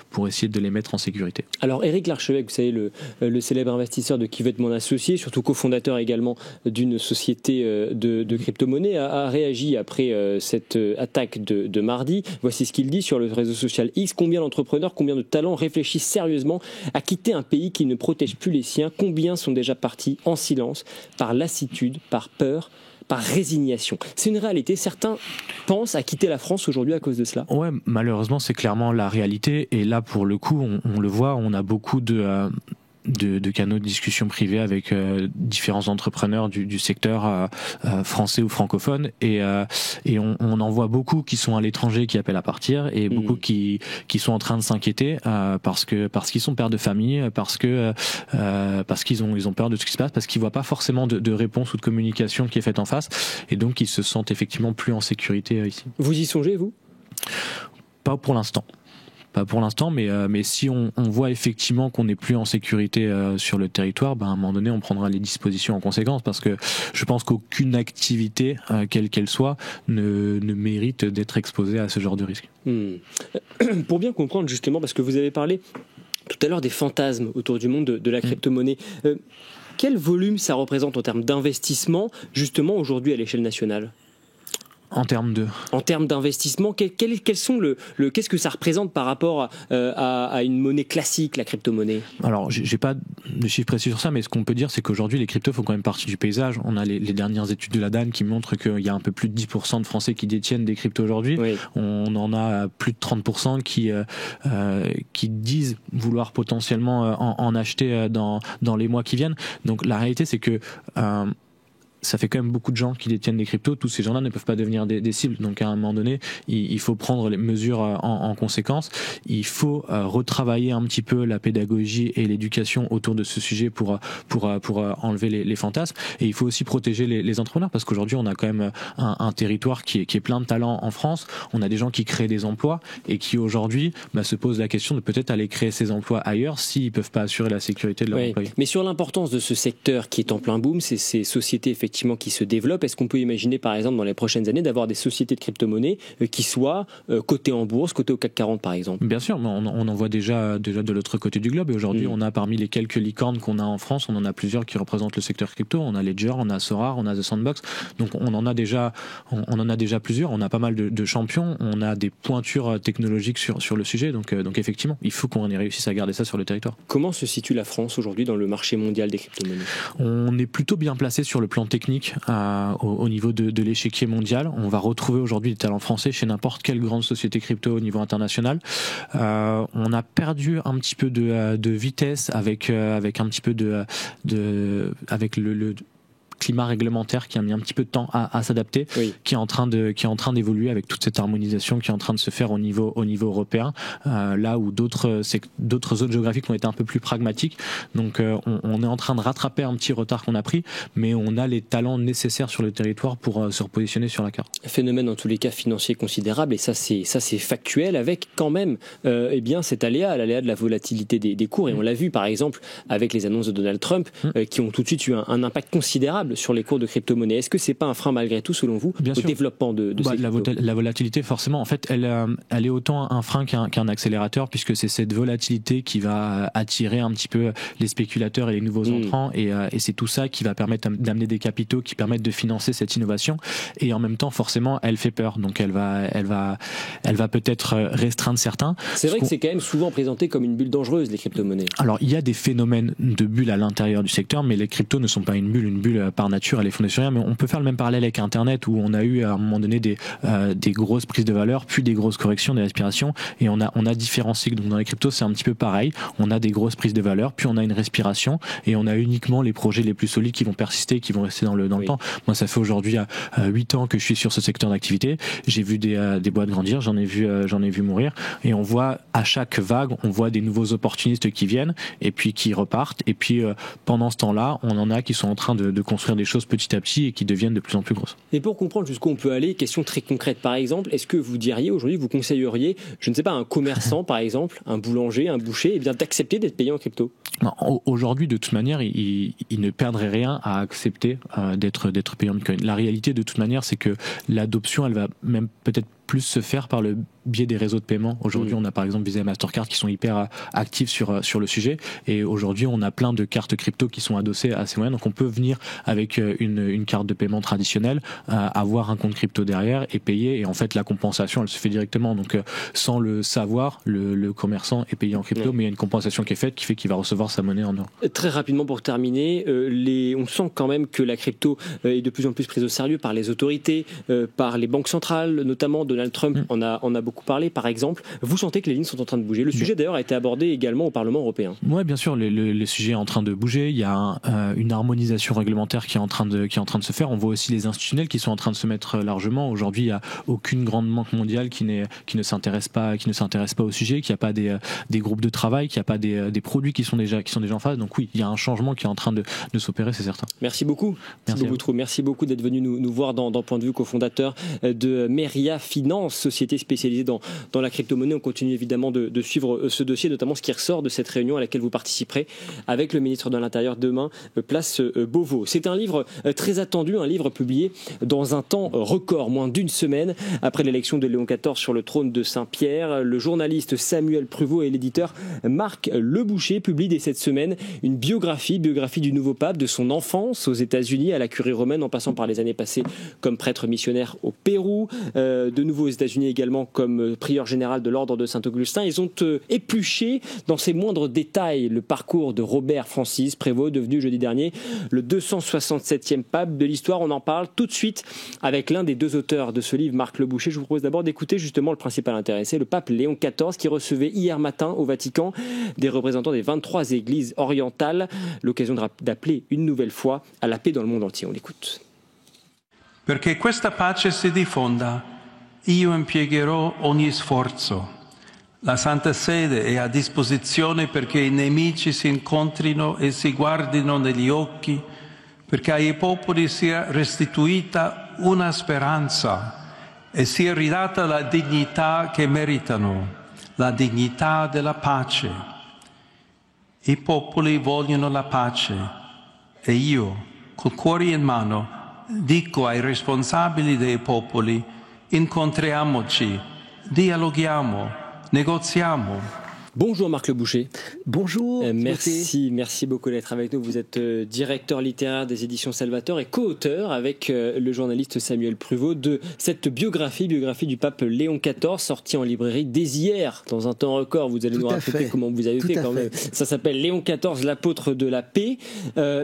Speaker 3: pour essayer de les mettre en sécurité.
Speaker 1: Alors, Éric Larchevêque, vous savez, le célèbre investisseur de Qui veut être mon associé, surtout cofondateur également d'une société de crypto-monnaie, a réagi après cette attaque de mardi. Voici ce qu'il dit sur le réseau social X. Combien d'entrepreneurs, combien de talents réfléchissent sérieusement à quitter un pays qui ne protège plus les siens ? Combien sont déjà partis en silence, par lassitude, par peur, par résignation ? C'est une réalité. Certains pensent à quitter la France aujourd'hui à cause de cela.
Speaker 3: Ouais, malheureusement, c'est clairement la réalité. Et là, pour le coup, on le voit, on a beaucoup de canaux de discussion privés avec différents entrepreneurs du secteur français ou francophone et on en voit beaucoup qui sont à l'étranger qui appellent à partir et beaucoup qui sont en train de s'inquiéter parce qu'ils sont pères de famille, parce qu'ils ont peur de ce qui se passe, parce qu'ils voient pas forcément de réponse ou de communication qui est faite en face et donc ils se sentent effectivement plus en sécurité ici.
Speaker 1: Vous y songez, vous ?
Speaker 3: Pas pour l'instant. Pas pour l'instant, mais si on voit effectivement qu'on n'est plus en sécurité sur le territoire, à un moment donné, on prendra les dispositions en conséquence, parce que je pense qu'aucune activité, quelle qu'elle soit, ne mérite d'être exposée à ce genre de risque.
Speaker 1: Pour bien comprendre justement, parce que vous avez parlé tout à l'heure des fantasmes autour du monde de la crypto-monnaie, quel volume ça représente en termes d'investissement, justement aujourd'hui à l'échelle nationale ?
Speaker 3: En termes
Speaker 1: d'investissement, qu'est-ce que ça représente par rapport à une monnaie classique, la crypto-monnaie ?
Speaker 3: Alors, j'ai pas de chiffres précis sur ça, mais ce qu'on peut dire, c'est qu'aujourd'hui, les cryptos font quand même partie du paysage. On a les dernières études de la DAN qui montrent qu'il y a un peu plus de 10% de Français qui détiennent des cryptos aujourd'hui. Oui. On en a plus de 30% qui disent vouloir potentiellement en acheter dans les mois qui viennent. Donc, la réalité, c'est que ça fait quand même beaucoup de gens qui détiennent des cryptos. Tous ces gens-là ne peuvent pas devenir des cibles. Donc à un moment donné, il faut prendre les mesures en conséquence. Il faut retravailler un petit peu la pédagogie et l'éducation autour de ce sujet pour enlever les fantasmes. Et il faut aussi protéger les entrepreneurs, parce qu'aujourd'hui on a quand même un territoire qui est plein de talents en France. On a des gens qui créent des emplois et qui aujourd'hui se posent la question de peut-être aller créer ces emplois ailleurs s'ils peuvent pas assurer la sécurité de leurs employés.
Speaker 1: Mais sur l'importance de ce secteur qui est en plein boom, c'est ces sociétés effectivement qui se développent. Est-ce qu'on peut imaginer, par exemple, dans les prochaines années, d'avoir des sociétés de crypto-monnaie qui soient cotées en bourse, cotées au CAC 40, par exemple ?
Speaker 3: Bien sûr, on en voit déjà de l'autre côté du globe. Et aujourd'hui, on a parmi les quelques licornes qu'on a en France, on en a plusieurs qui représentent le secteur crypto. On a Ledger, on a Sorare, on a The Sandbox. Donc, on en a déjà plusieurs. On a pas mal de champions. On a des pointures technologiques sur le sujet. Donc effectivement, il faut qu'on réussisse à garder ça sur le territoire.
Speaker 1: Comment se situe la France aujourd'hui dans le marché mondial des crypto-monnaies ?
Speaker 3: On est plutôt bien placé sur le plan technique au niveau de l'échiquier mondial. On va retrouver aujourd'hui des talents français chez n'importe quelle grande société crypto au niveau international. On a perdu un petit peu de vitesse avec un petit peu avec le climat réglementaire qui a mis un petit peu de temps à s'adapter, qui est en train d'évoluer avec toute cette harmonisation qui est en train de se faire au niveau européen, là où d'autres zones géographiques ont été un peu plus pragmatiques. Donc on est en train de rattraper un petit retard qu'on a pris, mais on a les talents nécessaires sur le territoire pour se repositionner sur la carte.
Speaker 1: Phénomène en tous les cas financier considérable, et ça c'est factuel, avec quand même cet l'aléa de la volatilité des cours, et on l'a vu par exemple avec les annonces de Donald Trump qui ont tout de suite eu un impact considérable sur les cours de crypto-monnaie. Est-ce que c'est pas un frein malgré tout, selon vous, au développement de ces cryptos ?
Speaker 3: La volatilité, forcément, en fait, elle est autant un frein qu'un accélérateur, puisque c'est cette volatilité qui va attirer un petit peu les spéculateurs et les nouveaux entrants, et c'est tout ça qui va permettre d'amener des capitaux qui permettent de financer cette innovation. Et en même temps, forcément, elle fait peur. Donc, elle va peut-être restreindre certains.
Speaker 1: C'est vrai que c'est quand même souvent présenté comme une bulle dangereuse, les crypto-monnaies.
Speaker 3: Alors, il y a des phénomènes de bulles à l'intérieur du secteur, mais les cryptos ne sont pas une bulle par nature, elle est fondée sur rien, mais on peut faire le même parallèle avec Internet, où on a eu à un moment donné des grosses prises de valeur, puis des grosses corrections, des respirations, et on a différents cycles. Donc dans les cryptos, c'est un petit peu pareil. On a des grosses prises de valeur, puis on a une respiration, et on a uniquement les projets les plus solides qui vont persister, qui vont rester dans le temps. Moi, ça fait aujourd'hui 8 ans que je suis sur ce secteur d'activité. J'ai vu des boîtes grandir, j'en ai vu mourir, et on voit à chaque vague, on voit des nouveaux opportunistes qui viennent et puis qui repartent, et puis pendant ce temps-là, on en a qui sont en train de construire des choses petit à petit et qui deviennent de plus en plus grosses.
Speaker 1: Et pour comprendre jusqu'où on peut aller, question très concrète par exemple, est-ce que vous diriez aujourd'hui, vous conseilleriez, je ne sais pas, un commerçant par exemple, un boulanger, un boucher, d'accepter d'être payé en crypto?
Speaker 3: Aujourd'hui, de toute manière, il ne perdrait rien à accepter d'être payé en Bitcoin. La réalité, de toute manière, c'est que l'adoption, elle va même peut-être plus se faire par le biais des réseaux de paiement. Aujourd'hui, on a par exemple Visa et Mastercard qui sont hyper actifs sur le sujet, et aujourd'hui, on a plein de cartes crypto qui sont adossées à ces moyens. Donc, on peut venir avec une carte de paiement traditionnelle, avoir un compte crypto derrière et payer. Et en fait, la compensation, elle se fait directement. Donc, sans le savoir, le commerçant est payé en crypto, mais il y a une compensation qui est faite qui fait qu'il va recevoir sa monnaie en euros. Très
Speaker 1: rapidement pour terminer, on sent quand même que la crypto est de plus en plus prise au sérieux par les autorités, par les banques centrales, notamment Donald Trump en a beaucoup parlé, par exemple. Vous sentez que les lignes sont en train de bouger. Le sujet d'ailleurs a été abordé également au Parlement européen.
Speaker 3: Oui, bien sûr, le sujet est en train de bouger. Il y a une harmonisation réglementaire qui est en train de se faire. On voit aussi les institutionnels qui sont en train de se mettre largement. Aujourd'hui, il n'y a aucune grande banque mondiale qui ne s'intéresse pas au sujet, qu'il n'y a pas des groupes de travail, qu'il n'y a pas des produits qui sont déjà en phase. Donc oui, il y a un changement qui est en train de s'opérer, c'est certain.
Speaker 1: Merci beaucoup. Merci beaucoup d'être venu nous voir dans Point de vue, cofondateur de Meria Finance, société spécialisée dans la crypto-monnaie. On continue évidemment de suivre ce dossier, notamment ce qui ressort de cette réunion à laquelle vous participerez avec le ministre de l'Intérieur demain, place Beauvau. C'est un livre très attendu, un livre publié dans un temps record, moins d'une semaine après l'élection de Léon XIV sur le trône de Saint-Pierre. Le journaliste Samuel Pruvot et l'éditeur Marc Leboucher publient dès cette semaine une biographie du nouveau pape, de son enfance aux États-Unis à la curie romaine, en passant par les années passées comme prêtre missionnaire au Pérou, de nouveau aux États-Unis également comme prieur général de l'ordre de Saint-Augustin. Ils ont épluché dans ses moindres détails le parcours de Robert Francis Prévost, devenu jeudi dernier le 267e pape de l'histoire. On en parle tout de suite avec l'un des deux auteurs de ce livre, Marc Leboucher. Je vous propose d'abord d'écouter justement le principal intéressé, le pape Léon XIV, qui recevait hier matin au Vatican des représentants des 23 églises orientales, l'occasion d'appeler une nouvelle fois à la paix dans le monde entier. On l'écoute.
Speaker 4: Perché questa pace si diffonda, io impiegherò ogni sforzo. La Santa Sede è a disposizione perché i nemici si incontrino e si guardino negli occhi, perché ai popoli sia restituita una speranza e sia ridata la dignità che meritano, la dignità della pace. I popoli vogliono la pace e io, col cuore in mano, dico ai responsabili dei popoli: incontriamoci, dialoghiamo, negoziamo.
Speaker 1: Bonjour Marc Leboucher.
Speaker 5: Bonjour.
Speaker 1: Merci beaucoup d'être avec nous. Vous êtes directeur littéraire des éditions Salvator et co-auteur avec le journaliste Samuel Pruvot de cette biographie du pape Léon XIV, sortie en librairie dès hier, dans un temps record. Vous allez nous raconter comment vous avez fait quand même. Ça s'appelle Léon XIV, l'apôtre de la paix.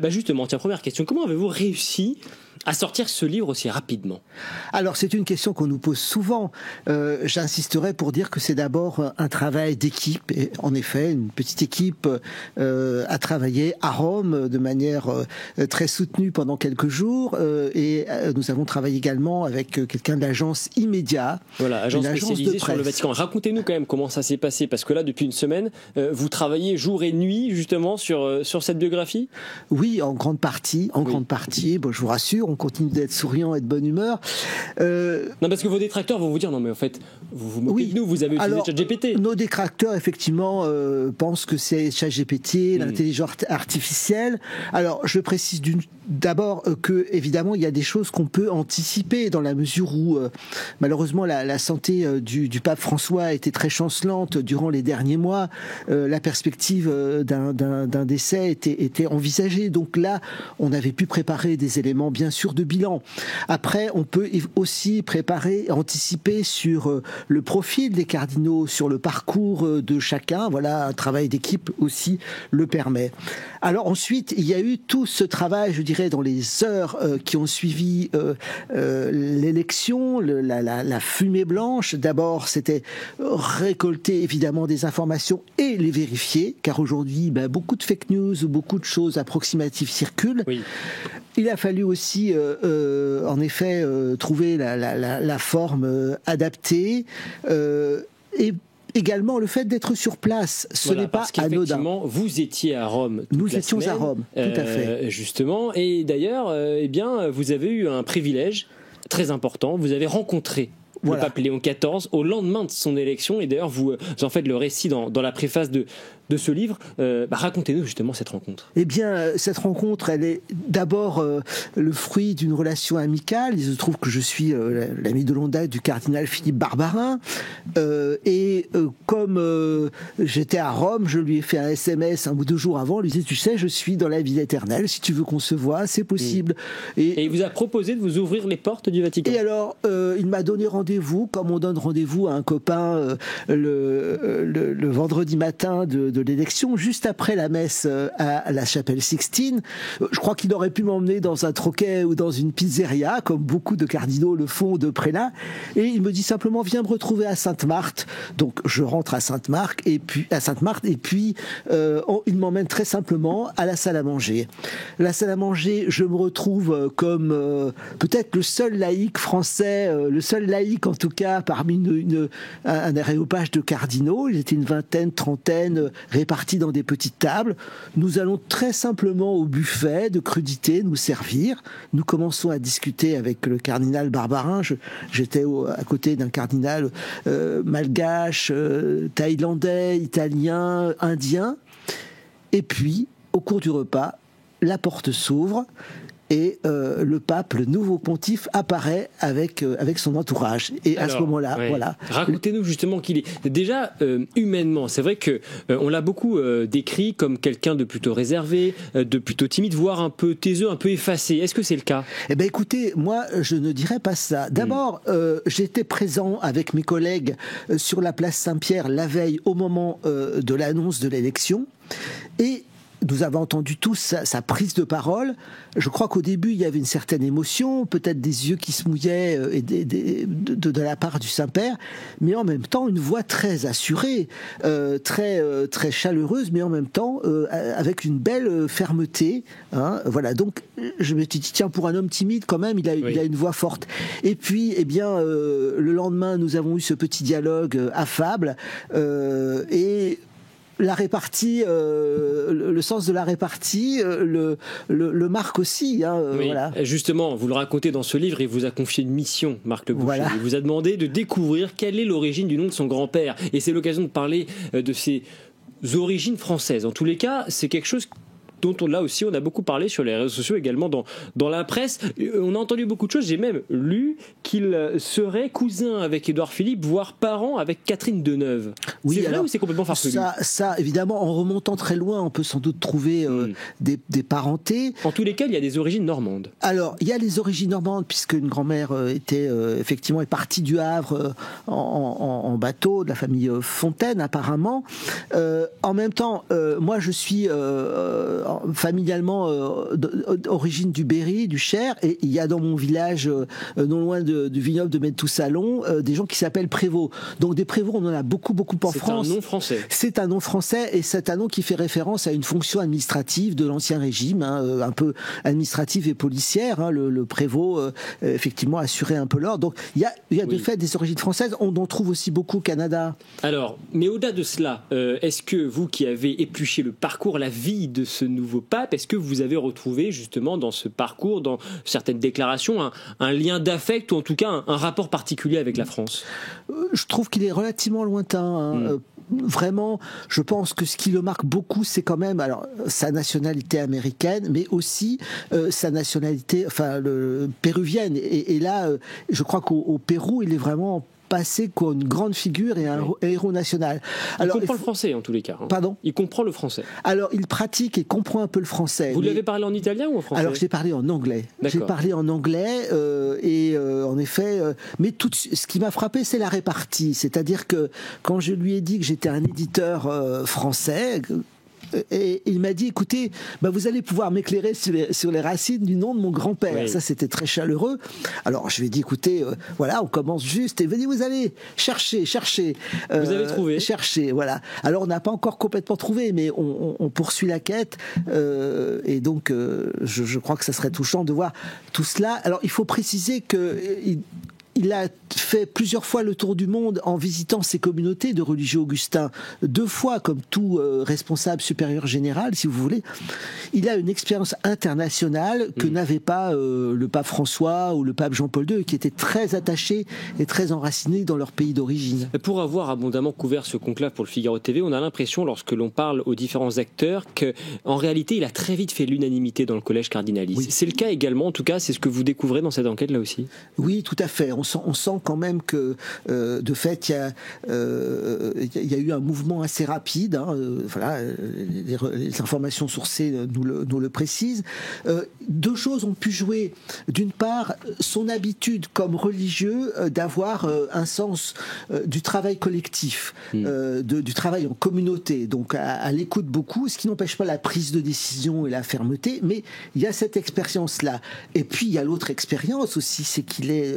Speaker 1: Justement, première question, comment avez-vous réussi à sortir ce livre aussi rapidement?
Speaker 5: Alors, c'est une question qu'on nous pose souvent. J'insisterai pour dire que c'est d'abord un travail d'équipe. Et en effet, une petite équipe a travaillé à Rome de manière très soutenue pendant quelques jours. Et nous avons travaillé également avec quelqu'un d'agence Immédia.
Speaker 1: Voilà, agence spécialisée sur le Vatican. Racontez-nous quand même comment ça s'est passé, parce que là, depuis une semaine, vous travaillez jour et nuit justement sur cette biographie?
Speaker 5: Oui, en grande partie. Bon, je vous rassure, on continue d'être souriant et de bonne humeur.
Speaker 1: Non, parce que vos détracteurs vont vous dire non, mais en fait, vous moquez de nous, vous avez utilisé ChatGPT.
Speaker 5: Nos détracteurs, effectivement, pensent que c'est ChatGPT, l'intelligence artificielle. Alors, je précise d'abord que, évidemment, il y a des choses qu'on peut anticiper dans la mesure où, malheureusement, la santé du pape François a été très chancelante durant les derniers mois. La perspective d'un décès était envisagée. Donc là, on avait pu préparer des éléments, bien sûr, lecture de bilan. Après, on peut aussi anticiper sur le profil des cardinaux, sur le parcours de chacun. Voilà, un travail d'équipe aussi le permet. Alors ensuite, il y a eu tout ce travail, je dirais, dans les heures qui ont suivi l'élection, la fumée blanche. D'abord, c'était récolter évidemment des informations et les vérifier, car aujourd'hui, beaucoup de fake news, beaucoup de choses approximatives circulent. Oui. Il a fallu aussi, en effet, trouver la forme adaptée et également le fait d'être sur place, ce n'est pas anodin.
Speaker 1: Vous étiez à Rome.
Speaker 5: Nous étions à Rome, tout à fait.
Speaker 1: Justement, et d'ailleurs, vous avez eu un privilège très important. Vous avez rencontré le pape Léon XIV au lendemain de son élection, et d'ailleurs vous en faites le récit dans la préface de ce livre. Racontez-nous justement cette rencontre.
Speaker 5: Eh bien, cette rencontre, elle est d'abord le fruit d'une relation amicale. Il se trouve que je suis l'ami de longue date du cardinal Philippe Barbarin, et comme j'étais à Rome, je lui ai fait un SMS un ou 2 jours avant, lui disais, tu sais, je suis dans la ville éternelle, si tu veux qu'on se voit, c'est possible.
Speaker 1: Et il vous a proposé de vous ouvrir les portes du Vatican.
Speaker 5: Et alors, il m'a donné rendez-vous, comme on donne rendez-vous à un copain le vendredi matin de l'élection, juste après la messe à la chapelle Sixtine. Je crois qu'il aurait pu m'emmener dans un troquet ou dans une pizzeria, comme beaucoup de cardinaux le font de prélats, et il me dit simplement, viens me retrouver à Sainte-Marthe. Donc je rentre à Sainte-Marthe, et puis il m'emmène très simplement à la salle à manger. La salle à manger, je me retrouve comme peut-être le seul laïc français, le seul laïc en tout cas parmi un aréopage de cardinaux. Ils étaient une vingtaine, trentaine, répartis dans des petites tables. Nous allons très simplement au buffet de crudités nous servir. Nous commençons à discuter avec le cardinal Barbarin. J'étais à côté d'un cardinal malgache, thaïlandais, italien, indien. Et puis, au cours du repas, la porte s'ouvre et le pape, le nouveau pontife, apparaît avec son entourage. Et à ce moment-là, voilà.
Speaker 1: Racontez-nous justement qu'il est déjà humainement. C'est vrai que on l'a beaucoup décrit comme quelqu'un de plutôt réservé, de plutôt timide, voire un peu taiseux, un peu effacé. Est-ce que c'est le cas ?
Speaker 5: Eh ben, écoutez, moi, je ne dirais pas ça. D'abord, j'étais présent avec mes collègues sur la place Saint-Pierre la veille, au moment de l'annonce de l'élection, et nous avons entendu tous sa prise de parole. Je crois qu'au début, il y avait une certaine émotion, peut-être des yeux qui se mouillaient de la part du Saint-Père, mais en même temps, une voix très assurée, très chaleureuse, mais en même temps, avec une belle fermeté. Hein, voilà. Donc, je me suis dit, tiens, pour un homme timide, quand même, il a une voix forte. Et puis, le lendemain, nous avons eu ce petit dialogue affable, et la répartie, le sens de la répartie le marque aussi. Hein, voilà.
Speaker 1: Justement, vous le racontez dans ce livre, il vous a confié une mission, Marc Le Boucher. Voilà. Il vous a demandé de découvrir quelle est l'origine du nom de son grand-père. Et c'est l'occasion de parler de ses origines françaises. En tous les cas, c'est quelque chose dont on a beaucoup parlé sur les réseaux sociaux, également dans la presse. On a entendu beaucoup de choses. J'ai même lu qu'il serait cousin avec Édouard Philippe, voire parent avec Catherine Deneuve. Oui, c'est vrai ou c'est complètement farfelu ?
Speaker 5: Ça, évidemment, en remontant très loin, on peut sans doute trouver des parentés.
Speaker 1: En tous les cas, il y a des origines normandes.
Speaker 5: Alors, il y a les origines normandes, puisque une grand-mère est partie du Havre en bateau, de la famille Fontaine, apparemment. En même temps, moi, je suis familialement d'origine du Berry, du Cher, et il y a dans mon village, non loin du vignoble de Medtoussalon, des gens qui s'appellent Prévost. Donc des Prévost, on en a beaucoup en France.
Speaker 1: C'est un nom français.
Speaker 5: C'est un nom français, et c'est un nom qui fait référence à une fonction administrative de l'Ancien Régime, un peu administrative et policière. Le Prévost, effectivement, assurait un peu l'ordre. Donc il y a de fait des origines françaises. On en trouve aussi beaucoup au Canada.
Speaker 1: Alors, mais au-delà de cela, est-ce que vous qui avez épluché le parcours, la vie de ce nouveau pape, est-ce que vous avez retrouvé justement dans ce parcours, dans certaines déclarations, un lien d'affect ou en tout cas un rapport particulier avec la France ?
Speaker 5: Je trouve qu'il est relativement lointain. Vraiment, je pense que ce qui le marque beaucoup, c'est quand même sa nationalité américaine, mais aussi sa nationalité péruvienne. Et là, je crois qu'au Pérou, il est vraiment passé comme une grande figure et un héros national.
Speaker 1: Alors, il comprend le français en tous les cas.
Speaker 5: Pardon ?
Speaker 1: Il comprend le français.
Speaker 5: Alors, il pratique et comprend un peu le français.
Speaker 1: Vous lui avez parlé en italien ou en français ?
Speaker 5: Alors, j'ai parlé en anglais.
Speaker 1: D'accord.
Speaker 5: J'ai parlé en anglais en effet, mais ce qui m'a frappé, c'est la répartie. C'est-à-dire que quand je lui ai dit que j'étais un éditeur français, et il m'a dit, écoutez, vous allez pouvoir m'éclairer sur les racines du nom de mon grand-père. Oui. Ça, c'était très chaleureux. Alors, je lui ai dit, écoutez, voilà, on commence juste. Et vous allez chercher.
Speaker 1: Vous avez trouvé.
Speaker 5: Chercher, voilà. Alors, on n'a pas encore complètement trouvé, mais on poursuit la quête. Et donc, je crois que ça serait touchant de voir tout cela. Alors, il faut préciser que... Il a fait plusieurs fois le tour du monde en visitant ces communautés de religieux augustins. 2 fois, comme tout responsable supérieur général, si vous voulez. Il a une expérience internationale que n'avait pas le pape François ou le pape Jean-Paul II, qui étaient très attachés et très enracinés dans leur pays d'origine.
Speaker 1: Pour avoir abondamment couvert ce conclave pour le Figaro TV, on a l'impression, lorsque l'on parle aux différents acteurs, qu'en réalité, il a très vite fait l'unanimité dans le collège cardinaliste. Oui. C'est le cas également, en tout cas, c'est ce que vous découvrez dans cette enquête-là aussi ?
Speaker 5: Oui, tout à fait. On sent quand même que, de fait, il y a eu un mouvement assez rapide. Voilà, les informations sourcées nous le précisent. 2 choses ont pu jouer. D'une part, son habitude comme religieux d'avoir un sens du travail collectif, du travail en communauté, donc à l'écoute beaucoup, ce qui n'empêche pas la prise de décision et la fermeté, mais il y a cette expérience-là. Et puis, il y a l'autre expérience aussi, c'est qu'il est,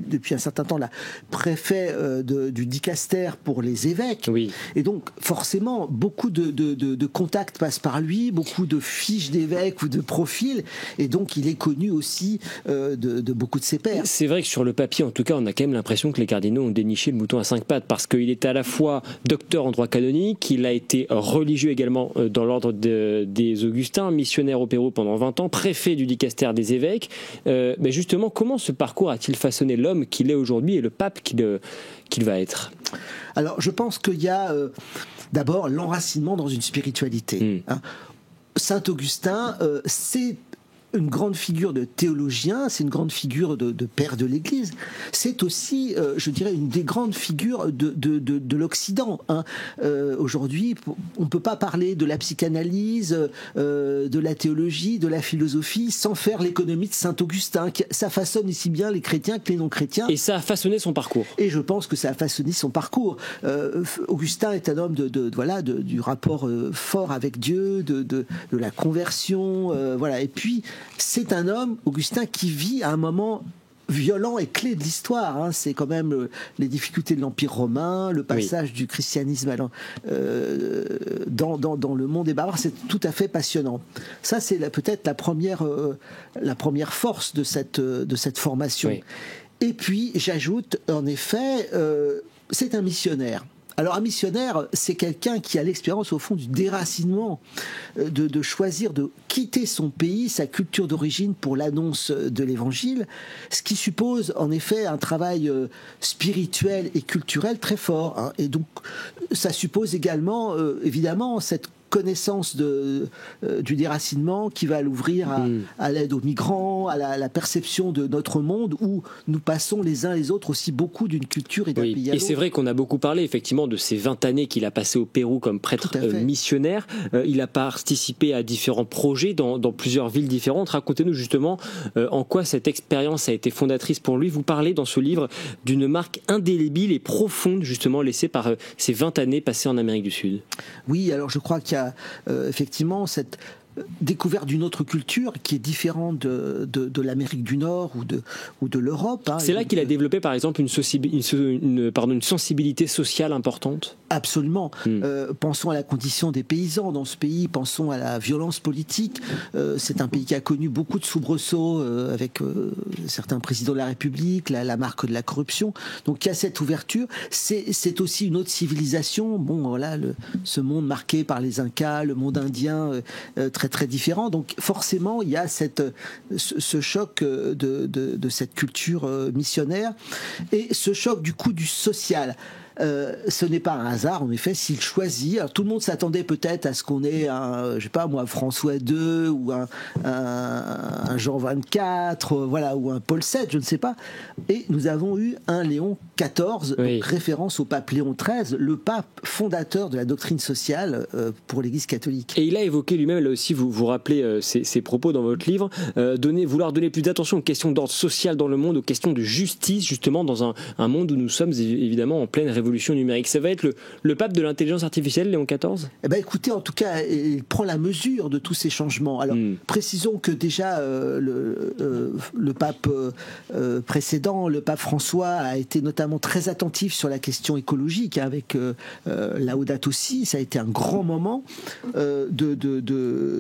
Speaker 5: depuis un certain temps, là, préfet du dicaster pour les évêques.
Speaker 1: Oui.
Speaker 5: Et donc, forcément, beaucoup de contacts passent par lui, beaucoup de fiches d'évêques ou de profils, et donc il est connu aussi de beaucoup de ses pairs.
Speaker 1: C'est vrai que sur le papier, en tout cas, on a quand même l'impression que les cardinaux ont déniché le mouton à 5 pattes, parce qu'il est à la fois docteur en droit canonique, il a été religieux également dans l'ordre des Augustins, missionnaire au Pérou pendant 20 ans, préfet du dicaster des évêques. Mais justement, comment ce parcours a-t-il façonné l'homme qu'il est aujourd'hui et le pape qu'il va être ?
Speaker 5: Alors, je pense qu'il y a d'abord l'enracinement dans une spiritualité. Saint Augustin, c'est une grande figure de théologien, c'est une grande figure de père de l'Église. C'est aussi, je dirais, une des grandes figures de l'Occident. Aujourd'hui, on ne peut pas parler de la psychanalyse, de la théologie, de la philosophie, sans faire l'économie de Saint-Augustin. Ça façonne aussi bien les chrétiens que les non-chrétiens.
Speaker 1: Et ça a façonné son parcours.
Speaker 5: Et je pense que ça a façonné son parcours. Augustin est un homme du rapport fort avec Dieu, de la conversion, voilà. Et puis, c'est un homme, Augustin, qui vit à un moment violent et clé de l'histoire. C'est quand même les difficultés de l'Empire romain, le passage du christianisme dans le monde des barbares. C'est tout à fait passionnant. Ça, c'est peut-être la première force de cette formation. Oui. Et puis, j'ajoute, en effet, c'est un missionnaire. Alors un missionnaire, c'est quelqu'un qui a l'expérience au fond du déracinement, de choisir de quitter son pays, sa culture d'origine pour l'annonce de l'évangile, ce qui suppose en effet un travail spirituel et culturel très fort. Et donc ça suppose également évidemment cette connaissance du déracinement qui va l'ouvrir à l'aide aux migrants, à la perception de notre monde où nous passons les uns les autres aussi beaucoup d'une culture et d'un pays à l'autre.
Speaker 1: Et c'est vrai qu'on a beaucoup parlé effectivement de ces 20 années qu'il a passé au Pérou comme prêtre missionnaire. Il a participé à différents projets dans plusieurs villes différentes. Racontez-nous justement en quoi cette expérience a été fondatrice pour lui. Vous parlez dans ce livre d'une marque indélébile et profonde justement laissée par ces 20 années passées en Amérique du Sud.
Speaker 5: Oui, alors je crois qu'il y a effectivement cette découverte d'une autre culture qui est différente de l'Amérique du Nord ou de l'Europe.
Speaker 1: C'est là qu'il a développé par exemple une sensibilité sociale importante.
Speaker 5: Absolument. Pensons à la condition des paysans dans ce pays, pensons à la violence politique. C'est un pays qui a connu beaucoup de soubresauts avec certains présidents de la République, la marque de la corruption. Donc il y a cette ouverture. C'est aussi une autre civilisation. Bon, voilà, ce monde marqué par les Incas, le monde indien, très différent. Donc forcément, il y a ce choc de cette culture missionnaire et ce choc du coup du social. ce n'est pas un hasard, en effet, s'il choisit. Alors, tout le monde s'attendait peut-être à ce qu'on ait un, je sais pas moi, François II ou un Jean XXIV, voilà, ou un Paul VII, je ne sais pas. Et nous avons eu un Léon XIV,
Speaker 1: oui.
Speaker 5: donc référence au pape Léon XIII, le pape fondateur de la doctrine sociale pour l'Église catholique.
Speaker 1: Et il a évoqué lui-même, là aussi, vous rappelez ses propos dans votre livre, vouloir donner plus d'attention aux questions d'ordre social dans le monde, aux questions de justice, justement, dans un monde où nous sommes évidemment en pleine révolution numérique. Ça va être le pape de l'intelligence artificielle, Léon XIV ?
Speaker 5: Eh ben, écoutez, en tout cas, il prend la mesure de tous ces changements. Alors, précisons que déjà, le pape précédent, le pape François, a été notamment très attentif sur la question écologique, avec Laudato Si. Ça a été un grand moment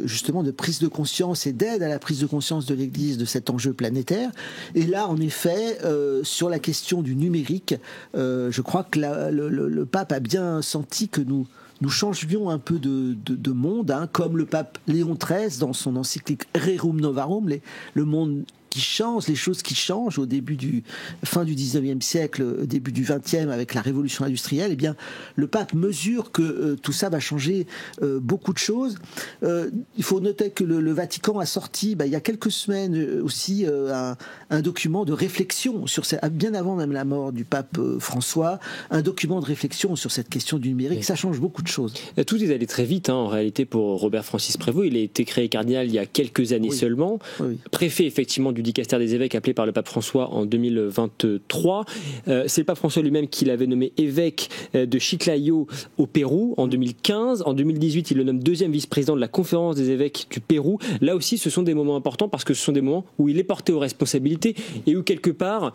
Speaker 5: justement de prise de conscience et d'aide à la prise de conscience de l'Église de cet enjeu planétaire. Et là, en effet, sur la question du numérique, je crois que le pape a bien senti que nous changions un peu de monde, hein, comme le pape Léon XIII dans son encyclique Rerum Novarum, le monde qui change, les choses qui changent au début fin du 19e siècle, début du 20e avec la révolution industrielle. Eh bien, le pape mesure que tout ça va changer beaucoup de choses. Il faut noter que le Vatican a sorti, il y a quelques semaines aussi, un document de réflexion sur bien avant même la mort du pape François, un document de réflexion sur cette question du numérique. Ça change beaucoup de choses.
Speaker 1: Tout est allé très vite, en réalité, pour Robert Francis Prévost. Il a été créé cardinal il y a quelques années seulement. Oui. Préfet, effectivement, du dicaster des évêques appelé par le pape François en 2023. C'est le pape François lui-même qui l'avait nommé évêque de Chiclayo au Pérou en 2015. En 2018, il le nomme deuxième vice-président de la conférence des évêques du Pérou. Là aussi, ce sont des moments importants parce que ce sont des moments où il est porté aux responsabilités et où quelque part...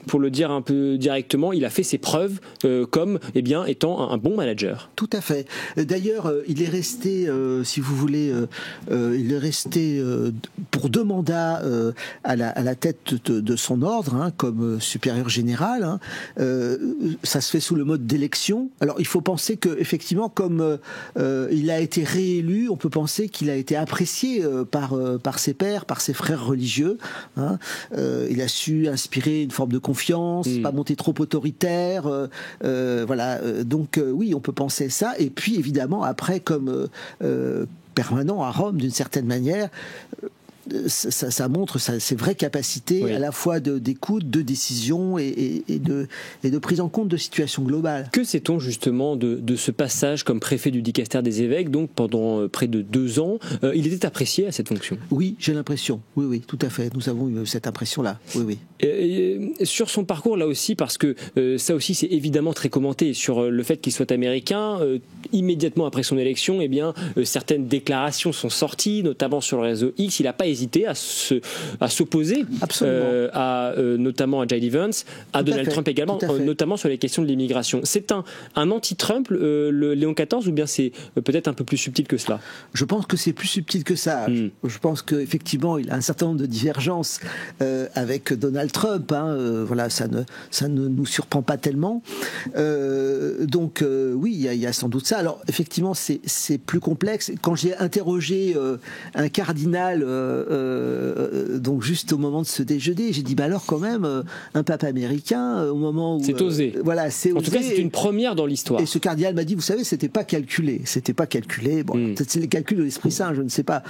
Speaker 1: pour le dire un peu directement, il a fait ses preuves comme étant un bon manager.
Speaker 5: Tout à fait. D'ailleurs, il est resté, si vous voulez, il est resté pour 2 mandats à la tête de son ordre, hein, comme supérieur général. Hein. Ça se fait sous le mode d'élection. Alors, il faut penser qu'effectivement, comme il a été réélu, on peut penser qu'il a été apprécié par ses pairs, par ses frères religieux. Hein. Il a su inspirer une forme de confiance, pas monter trop autoritaire, voilà. Donc oui, on peut penser ça. Et puis évidemment après, comme permanent à Rome d'une certaine manière. Ça montre ses vraies capacités à la fois d'écoute, de décision et de prise en compte de situations globales.
Speaker 1: Que sait-on justement de ce passage comme préfet du dicaster des évêques, donc pendant près de 2 ans? Il était apprécié à cette fonction?
Speaker 5: Oui, j'ai l'impression. Oui, tout à fait. Nous avons eu cette impression-là. Oui.
Speaker 1: Et sur son parcours, là aussi, parce que ça aussi c'est évidemment très commenté sur le fait qu'il soit américain, immédiatement après son élection, certaines déclarations sont sorties, notamment sur le réseau X. Il n'a pas hésité à s'opposer notamment à J.D. Vance, à Donald Trump également, notamment sur les questions de l'immigration. C'est un anti-Trump, le Léon XIV, ou bien c'est peut-être un peu plus subtil que cela?
Speaker 5: Je pense que c'est plus subtil que ça. Je pense qu'effectivement, il a un certain nombre de divergences avec Donald Trump. Voilà, ça ne nous surprend pas tellement. Donc oui, il y a sans doute ça. Alors effectivement, c'est plus complexe. Quand j'ai interrogé un cardinal donc juste au moment de ce déjeuner, j'ai dit alors quand même un pape américain au moment où
Speaker 1: c'est osé.
Speaker 5: Voilà, c'est
Speaker 1: en
Speaker 5: osé.
Speaker 1: tout cas, c'est une première dans l'histoire.
Speaker 5: Et ce cardinal m'a dit, vous savez, c'était pas calculé. Bon, peut-être c'est les calculs de l'Esprit Saint, je ne sais pas.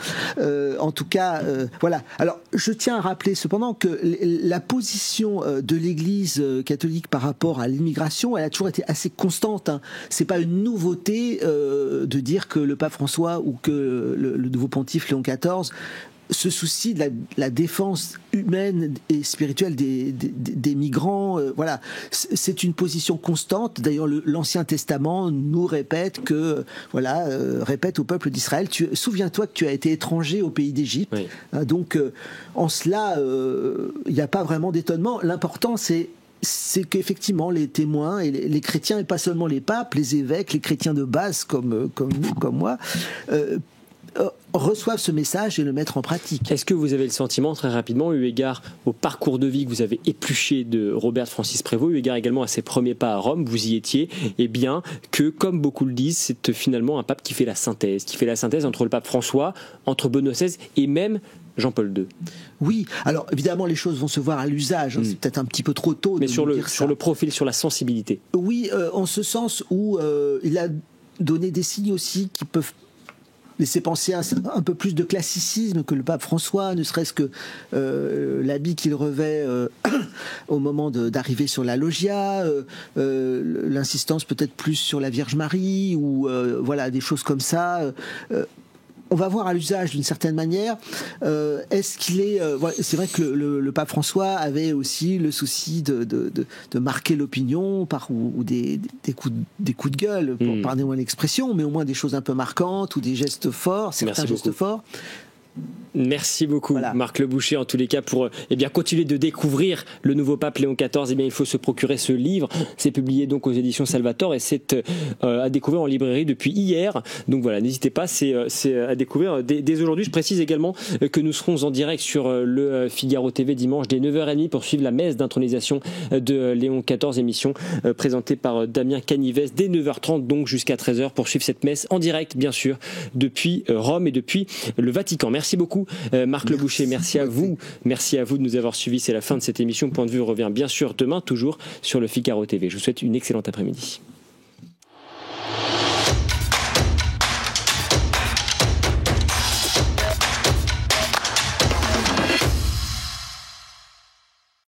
Speaker 5: En tout cas, voilà. Alors, je tiens à rappeler cependant que la position de l'Église catholique par rapport à l'immigration, elle a toujours été assez constante. Hein. C'est pas une nouveauté de dire que le pape François ou que le nouveau pontife Léon XIV se soucie de la défense humaine et spirituelle des migrants. Voilà, c'est une position constante. D'ailleurs, l'Ancien Testament nous répète répète au peuple d'Israël, souviens-toi que tu as été étranger au pays d'Égypte. Oui. Donc, en cela, il n'y a pas vraiment d'étonnement. L'important, c'est qu'effectivement les témoins et les chrétiens, et pas seulement les papes, les évêques, les chrétiens de base comme nous, comme moi, reçoivent ce message et le mettre en pratique.
Speaker 1: Est-ce que vous avez le sentiment, très rapidement, eu égard au parcours de vie que vous avez épluché de Robert Francis Prévost, eu égard également à ses premiers pas à Rome, vous y étiez, que, comme beaucoup le disent, c'est finalement un pape qui fait la synthèse entre le pape François, entre Benoît XVI et même Jean-Paul II.
Speaker 5: Oui, alors évidemment les choses vont se voir à l'usage, c'est peut-être un petit peu trop tôt.
Speaker 1: Mais
Speaker 5: de
Speaker 1: sur
Speaker 5: dire ça.
Speaker 1: sur le profil, sur la sensibilité.
Speaker 5: Oui, en ce sens où il a donné des signes aussi qui peuvent laisser penser à un peu plus de classicisme que le pape François, ne serait-ce que l'habit qu'il revêt au moment d'arriver sur la loggia, l'insistance peut-être plus sur la Vierge Marie, ou voilà, des choses comme ça. On va voir à l'usage d'une certaine manière. Est-ce qu'il est... c'est vrai que le pape François avait aussi le souci de marquer l'opinion ou des coups de gueule, pardonnez-moi l'expression, mais au moins des choses un peu marquantes ou des gestes forts, certains gestes forts.
Speaker 1: Merci beaucoup, voilà. Marc Le Boucher, en tous les cas, pour continuer de découvrir le nouveau pape Léon XIV. Il faut se procurer ce livre. C'est publié donc aux éditions Salvator et c'est à découvrir en librairie depuis hier. Donc voilà, n'hésitez pas, c'est à découvrir dès aujourd'hui. Je précise également que nous serons en direct sur le Figaro TV dimanche dès 9h30 pour suivre la messe d'intronisation de Léon XIV, émission présentée par Damien Canives dès 9h30, donc jusqu'à 13h, pour suivre cette messe en direct, bien sûr, depuis Rome et depuis le Vatican. Merci beaucoup. Marc Le Boucher, merci à vous de nous avoir suivis. C'est la fin de cette émission. Point de vue revient bien sûr demain, toujours sur le Figaro TV. Je vous souhaite une excellente après-midi.